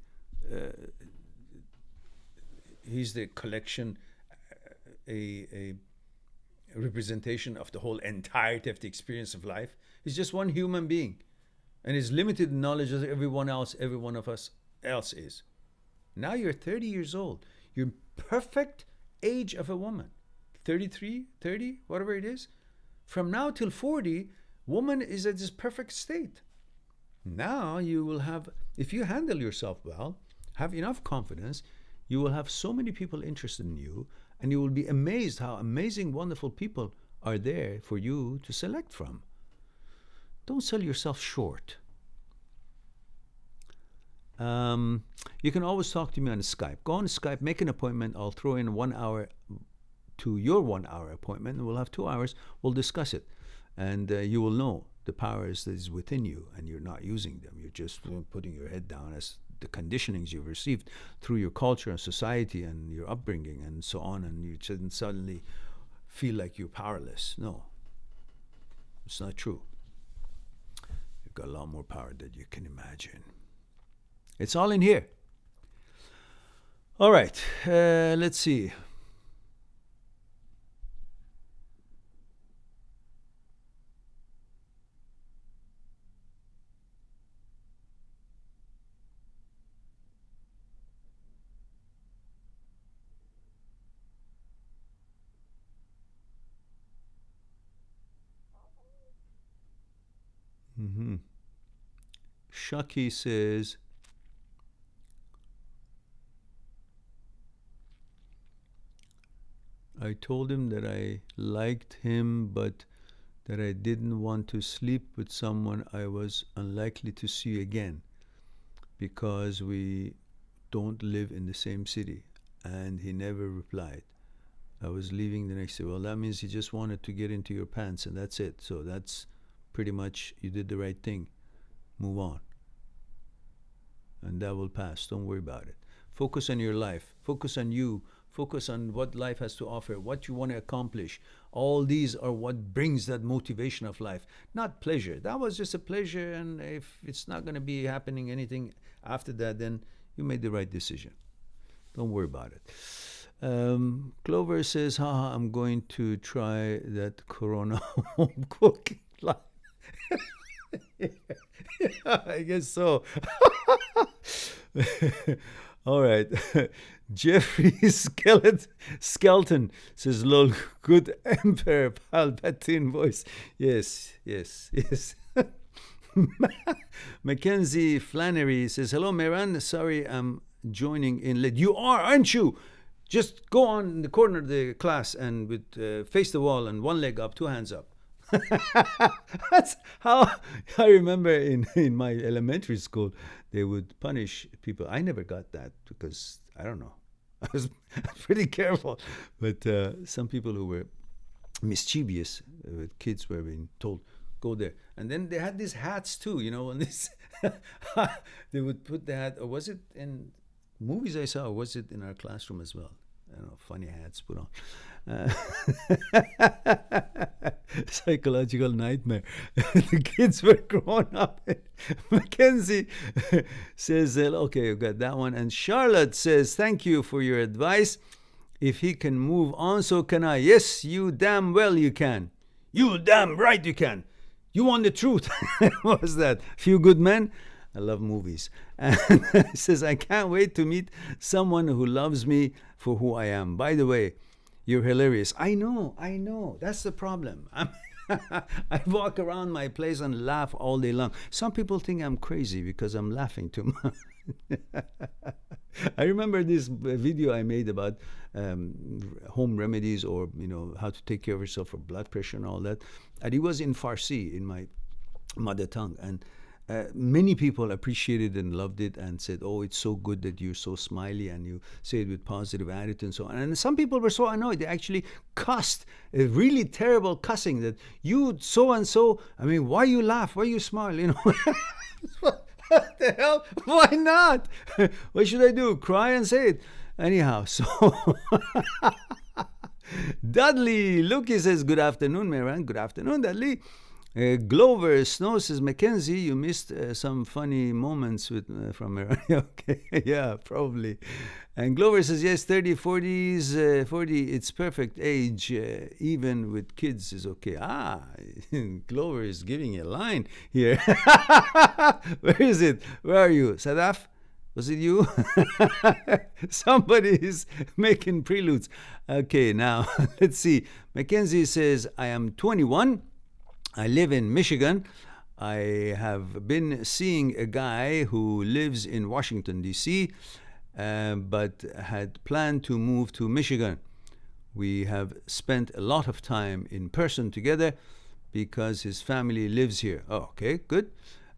collection, a representation of the whole entirety of the experience of life? He's just one human being, and his limited knowledge as every one of us else is. Now you're 30 years old. You're perfect age of a woman. 33, 30, whatever it is. From now till 40, woman is at this perfect state. Now you will have, if you handle yourself well, have enough confidence, you will have so many people interested in you, and you will be amazed how amazing, wonderful people are there for you to select from. Don't sell yourself short. You can always talk to me on Skype. Go on Skype, make an appointment. I'll throw in 1 hour to your 1 hour appointment, and we'll have 2 hours. We'll discuss it. and you will know the powers that is within you, and you're not using them. You're just putting your head down as the conditionings you've received through your culture and society and your upbringing and so on, and you shouldn't suddenly feel like you're powerless. No, it's not true. You've got a lot more power than you can imagine. It's all in here. All right, let's see. Shaki says, I told him that I liked him, but that I didn't want to sleep with someone I was unlikely to see again because we don't live in the same city. And he never replied. I was leaving the next day. Well, that means he just wanted to get into your pants, and that's it. So that's pretty much, you did the right thing. Move on. And that will pass. Don't worry about it. Focus on your life. Focus on you. Focus on what life has to offer, what you want to accomplish. All these are what brings that motivation of life, not pleasure. That was just a pleasure, and if it's not going to be happening anything after that, then you made the right decision. Don't worry about it. Clover says, haha, I'm going to try that Corona home cooking line. Yeah, I guess so. All right. Jeffrey Skelton says, lol, good Emperor Palpatine voice. Yes. Mackenzie Flannery says, hello, Mehran. Sorry, I'm joining in late. You are, aren't you? Just go on in the corner of the class and with face the wall and one leg up, two hands up. That's how I remember in my elementary school, they would punish people. I never got that because, I don't know, I was pretty careful. But some people who were mischievous with kids were being told, go there. And then they had these hats too, and this they would put the hat, or was it in movies I saw, or was it in our classroom as well? I don't know, funny hats put on. Psychological nightmare. The kids were grown up. Mackenzie says, okay, you've got that one. And Charlotte says, thank you for your advice. If he can move on, so can I. Yes, you damn well you can. You damn right you can. You want the truth. What was that? Few Good Men? I love movies. And he says, I can't wait to meet someone who loves me for who I am. By the way, you're hilarious. I know. That's the problem. I walk around my place and laugh all day long. Some people think I'm crazy because I'm laughing too much. I remember this video I made about home remedies, or how to take care of yourself for blood pressure and all that. And it was in Farsi, in my mother tongue. And many people appreciated and loved it and said, oh, it's so good that you're so smiley and you say it with positive attitude and so on. And some people were so annoyed. They actually cussed, a really terrible cussing, that you so-and-so, why you laugh? Why you smile? What the hell? Why not? What should I do? Cry and say it? Anyhow, so... Dudley Luki says, good afternoon, Mehran. Good afternoon, Dudley. Glover Snow says, Mackenzie, you missed some funny moments from Mehran. Okay, yeah, probably. And Glover says, yes, 30, 40s, 40, it's perfect age, even with kids is okay. Glover is giving a line here. Where is it? Where are you? Sadaf? Was it you? Somebody is making preludes. Okay, now, let's see. Mackenzie says, I am 21. I live in Michigan. I have been seeing a guy who lives in Washington, D.C., but had planned to move to Michigan. We have spent a lot of time in person together because his family lives here. Oh, okay, good.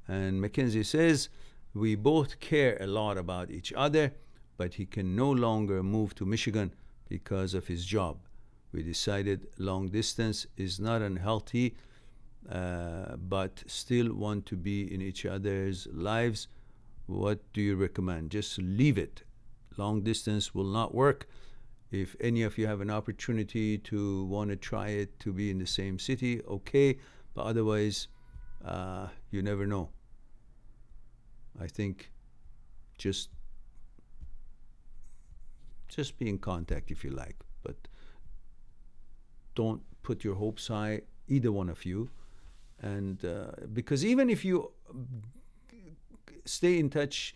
And Mackenzie says, we both care a lot about each other, but he can no longer move to Michigan because of his job. We decided long distance is not unhealthy, but still want to be in each other's lives, what do you recommend? Just leave it. Long distance will not work. If any of you have an opportunity to want to try it, to be in the same city, okay, but otherwise, you never know. I think just be in contact if you like, but don't put your hopes high, either one of you. And because even if you stay in touch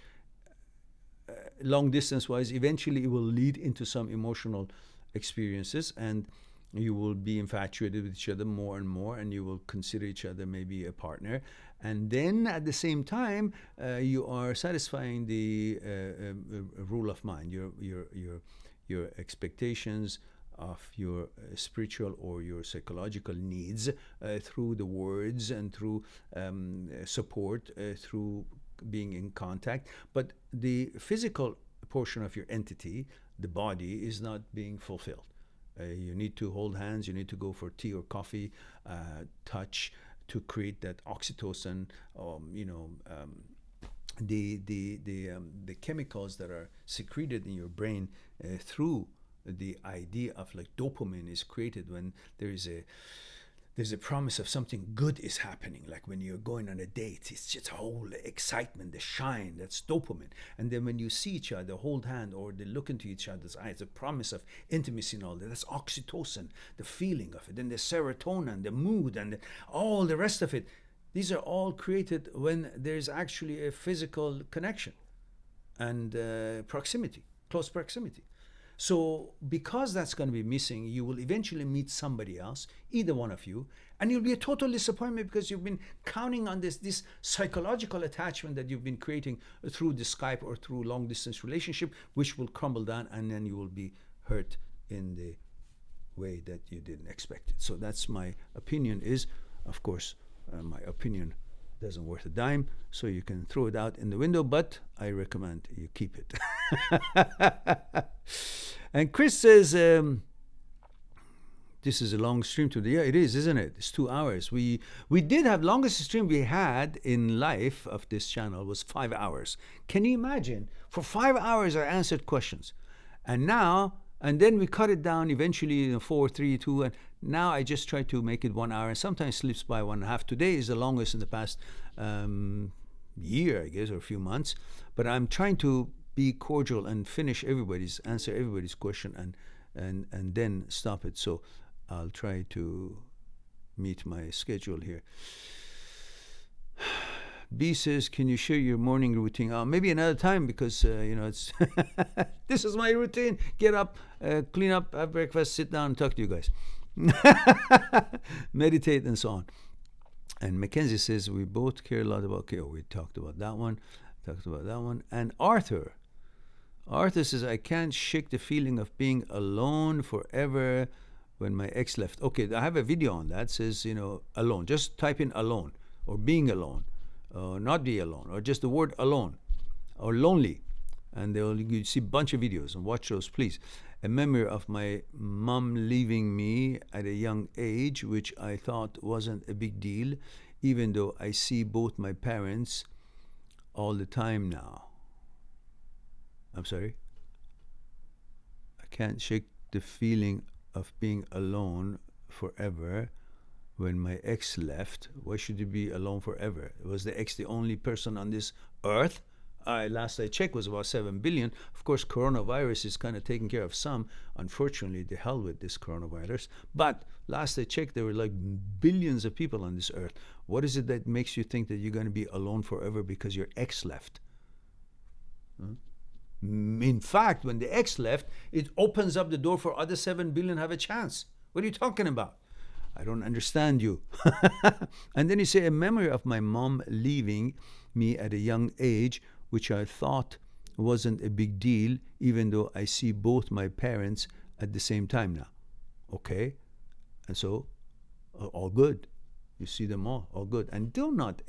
long distance wise, eventually it will lead into some emotional experiences, and you will be infatuated with each other more and more, and you will consider each other maybe a partner. And then at the same time, you are satisfying the rule of mind, your expectations of your spiritual or your psychological needs through the words and through support, through being in contact. But the physical portion of your entity, the body, is not being fulfilled. You need to hold hands, you need to go for tea or coffee, touch, to create that oxytocin, the chemicals that are secreted in your brain through the idea of like dopamine is created when there's a promise of something good is happening, like when you're going on a date. It's just a whole excitement, the shine, that's dopamine. And then when you see each other, hold hand, or they look into each other's eyes, the promise of intimacy and all that, that's oxytocin, the feeling of it. And the serotonin, the mood, and all the rest of it. These are all created when there's actually a physical connection and proximity, close proximity. So because that's going to be missing, you will eventually meet somebody else, either one of you, and you'll be a total disappointment because you've been counting on this psychological attachment that you've been creating through the Skype or through long distance relationship, which will crumble down, and then you will be hurt in the way that you didn't expect it. So that's my opinion is, of course, my opinion doesn't worth a dime, so you can throw it out in the window, but I recommend you keep it. And Chris says, this is a long stream today. Yeah, it is, isn't it? It's 2 hours. We did have longest stream we had in life of this channel was 5 hours. Can you imagine? For 5 hours I answered questions. And then we cut it down eventually 4, 3, 2, and now I just try to make it 1 hour, and sometimes slips by 1.5. Today is the longest in the past year, I guess, or a few months. But I'm trying to be cordial and answer everybody's question and then stop it. So I'll try to meet my schedule here. B says, can you share your morning routine? Maybe another time, because it's this is my routine. Get up, clean up, have breakfast, sit down, and talk to you guys. Meditate and so on. And Mackenzie says, we both care a lot about, okay, we talked about that one. And Arthur says, I can't shake the feeling of being alone forever when my ex left. Okay, I have a video on that. It says, alone. Just type in alone or being alone. Not be alone, or just the word alone, or lonely, and you see a bunch of videos, and watch those, please. A memory of my mom leaving me at a young age, which I thought wasn't a big deal, even though I see both my parents all the time now. I'm sorry? I can't shake the feeling of being alone forever when my ex left. Why should you be alone forever? Was the ex the only person on this earth? Last I checked was about 7 billion. Of course, coronavirus is kind of taking care of some. Unfortunately, the hell with this coronavirus. But last I checked, there were like billions of people on this earth. What is it that makes you think that you're going to be alone forever because your ex left? In fact, when the ex left, it opens up the door for other 7 billion have a chance. What are you talking about? I don't understand you. And then you say, a memory of my mom leaving me at a young age, which I thought wasn't a big deal, even though I see both my parents at the same time now. Okay? And so, all good. You see them all good. And do not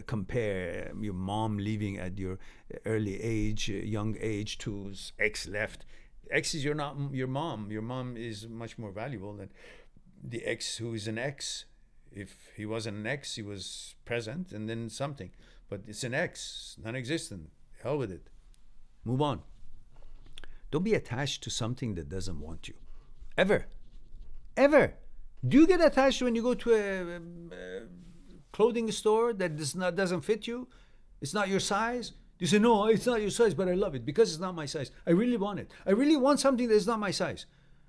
compare your mom leaving at your early age, young age, to ex left. Ex is not your mom. Your mom is much more valuable than the ex who is an ex. If he was an ex, he was present and then something. But it's an ex, non-existent. Hell with it. Move on. Don't be attached to something that doesn't want you. Ever. Ever. Do you get attached when you go to a clothing store that doesn't fit you? It's not your size? You say, no, it's not your size, but I love it because it's not my size. I really want it. I really want something that is not my size.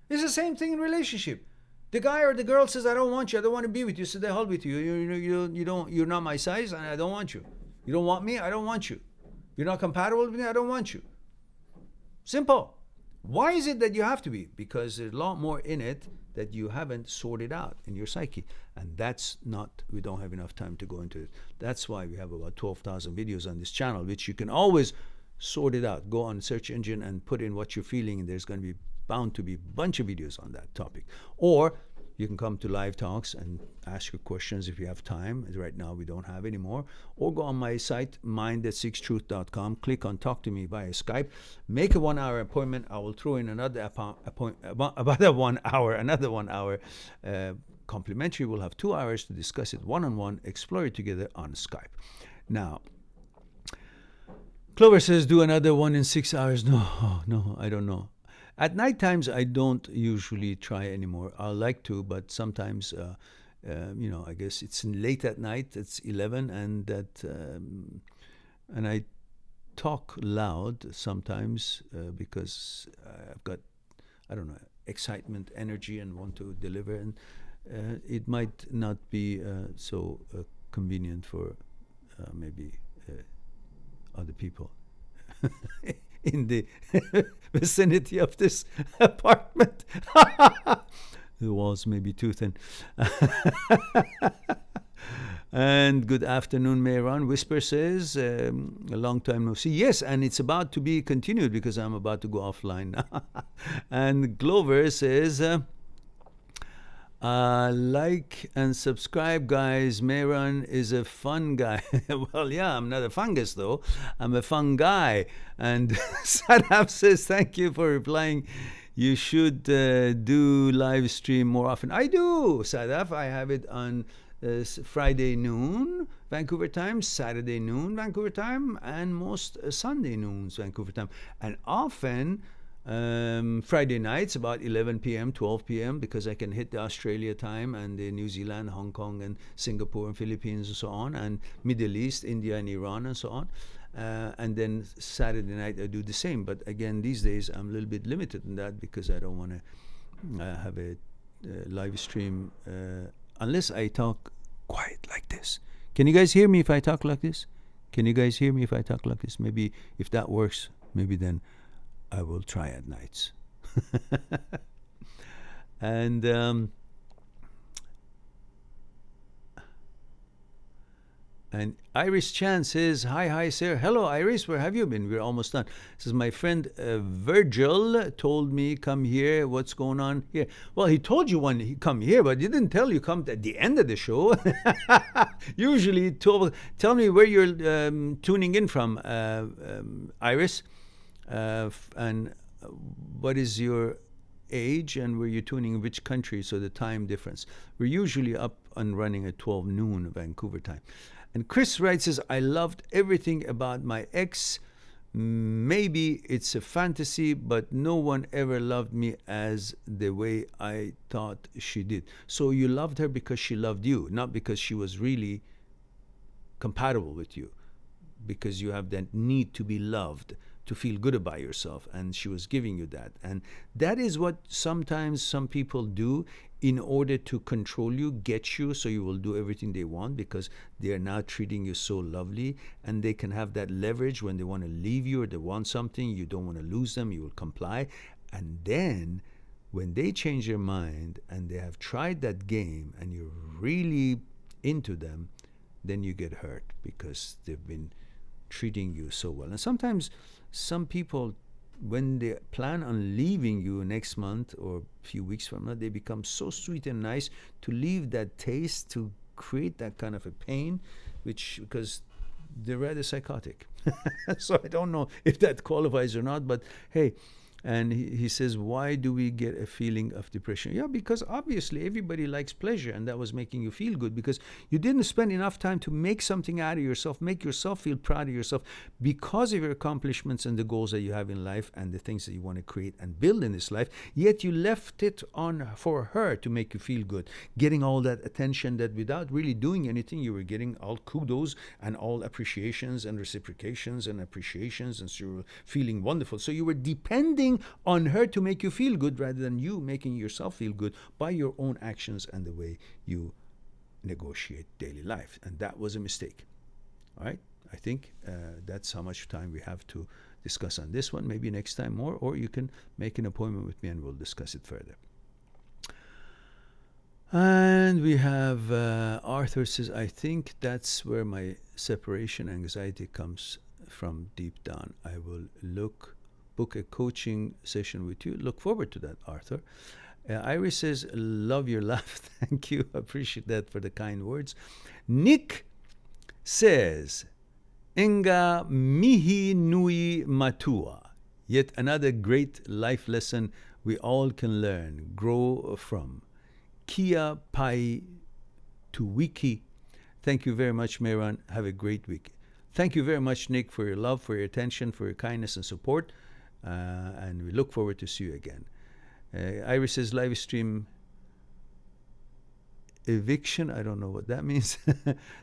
It's the same thing in relationship. The guy or the girl says, I don't want you. I don't want to be with you. So the hell with you. You're not my size and I don't want you. You don't want me. I don't want you. You're not compatible with me. I don't want you. Simple. Why is it that you have to be? Because there's a lot more in it that you haven't sorted out in your psyche. And that's not, we don't have enough time to go into it. That's why we have about 12,000 videos on this channel, which you can always sort it out. Go on search engine and put in what you're feeling, and there's going to be bound to be a bunch of videos on that topic. Or you can come to live talks and ask your questions if you have time. Right now we don't have any more. Or go on my site, mind@6truth.com, click on talk to me via Skype, make a 1 hour appointment. I will throw in another about 1 hour, another 1 hour complimentary. We'll have 2 hours to discuss it one-on-one, explore it together on Skype. Now, Clover says, do another one in 6 hours. No, I don't know. At night times, I don't usually try anymore. I like to, but sometimes, I guess it's late at night. It's 11, and and I talk loud sometimes because I've got, I don't know, excitement, energy, and want to deliver. And it might not be so convenient for maybe other people in the vicinity of this apartment. The walls may be too thin. And good afternoon, Mehran. Whisper says, a long time no see. Yes, and it's about to be continued because I'm about to go offline now. And Glover says, like and subscribe, guys. Mehran is a fun guy. Well, yeah, I'm not a fungus, though. I'm a fun guy. And Sadaf says, thank you for replying. You should do live stream more often. I do, Sadaf. I have it on Friday noon, Vancouver time, Saturday noon, Vancouver time, and most Sunday noons, Vancouver time. And often Friday nights about 11 p.m., 12 p.m. because I can hit the Australia time and the New Zealand, Hong Kong, and Singapore and Philippines and so on, and Middle East, India and Iran and so on. And then Saturday night I do the same. But again, these days I'm a little bit limited in that because I don't want to have a live stream unless I talk quiet like this. Can you guys hear me if I talk like this? Can you guys hear me if I talk like this? Maybe if that works, maybe then I will try at nights. And Iris Chan says, hi, sir. Hello, Iris. Where have you been? We're almost done. Says, my friend Virgil told me, come here. What's going on here? Well, he told you when he come here, but he didn't tell you come at the end of the show. Usually, tell me where you're tuning in from, Iris. And what is your age and where you're tuning in which country, so the time difference. We're usually up and running at 12 noon Vancouver time. And Chris writes, says, I loved everything about my ex. Maybe it's a fantasy, but no one ever loved me as the way I thought she did. So you loved her because she loved you, not because she was really compatible with you, because you have that need to be loved, to feel good about yourself, and she was giving you that. And that is what sometimes some people do in order to control you, get you, so you will do everything they want because they are now treating you so lovely, and they can have that leverage when they want to leave you or they want something. You don't want to lose them. You will comply. And then when they change their mind and they have tried that game and you're really into them, then you get hurt because they've been treating you so well. And sometimes some people, when they plan on leaving you next month or a few weeks from now, they become so sweet and nice to leave that taste, to create that kind of a pain, because they're rather psychotic. So I don't know if that qualifies or not, but hey, And he says, why do we get a feeling of depression? Yeah, because obviously everybody likes pleasure, and that was making you feel good because you didn't spend enough time to make something out of yourself, make yourself feel proud of yourself because of your accomplishments and the goals that you have in life and the things that you want to create and build in this life. Yet you left it on for her to make you feel good, getting all that attention that without really doing anything, you were getting all kudos and all appreciations and reciprocations and appreciations, and so you were feeling wonderful. So you were depending on her to make you feel good rather than you making yourself feel good by your own actions and the way you negotiate daily life. And that was a mistake. All right? I think that's how much time we have to discuss on this one. Maybe next time more, or you can make an appointment with me and we'll discuss it further. And we have Arthur says, I think that's where my separation anxiety comes from deep down. I will book a coaching session with you. Look forward to that, Arthur. Iris says, love your laugh. Thank you. Appreciate that for the kind words. Nick says, Enga mihi nui matua. Yet another great life lesson we all can learn, grow from. Kia pai to wiki. Thank you very much, Mehran. Have a great week. Thank you very much, Nick, for your love, for your attention, for your kindness and support. And we look forward to see you again. Iris says live stream eviction. I don't know what that means.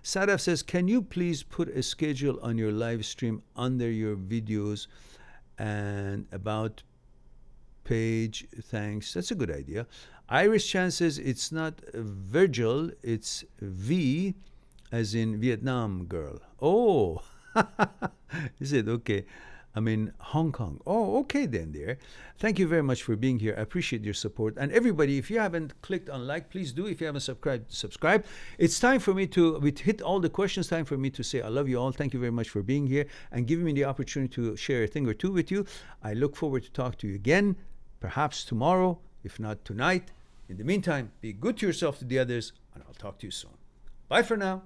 Sadaf says, can you please put a schedule on your live stream under your videos and about page? Thanks. That's a good idea. Iris Chan says it's not Virgil, it's V as in Vietnam girl. Oh, is it? Okay. I mean, Hong Kong. Oh, okay then, dear. Thank you very much for being here. I appreciate your support. And everybody, if you haven't clicked on like, please do. If you haven't subscribe. It's time for me to, we hit all the questions, time for me to say I love you all. Thank you very much for being here and giving me the opportunity to share a thing or two with you. I look forward to talk to you again, perhaps tomorrow, if not tonight. In the meantime, be good to yourself, to the others, and I'll talk to you soon. Bye for now.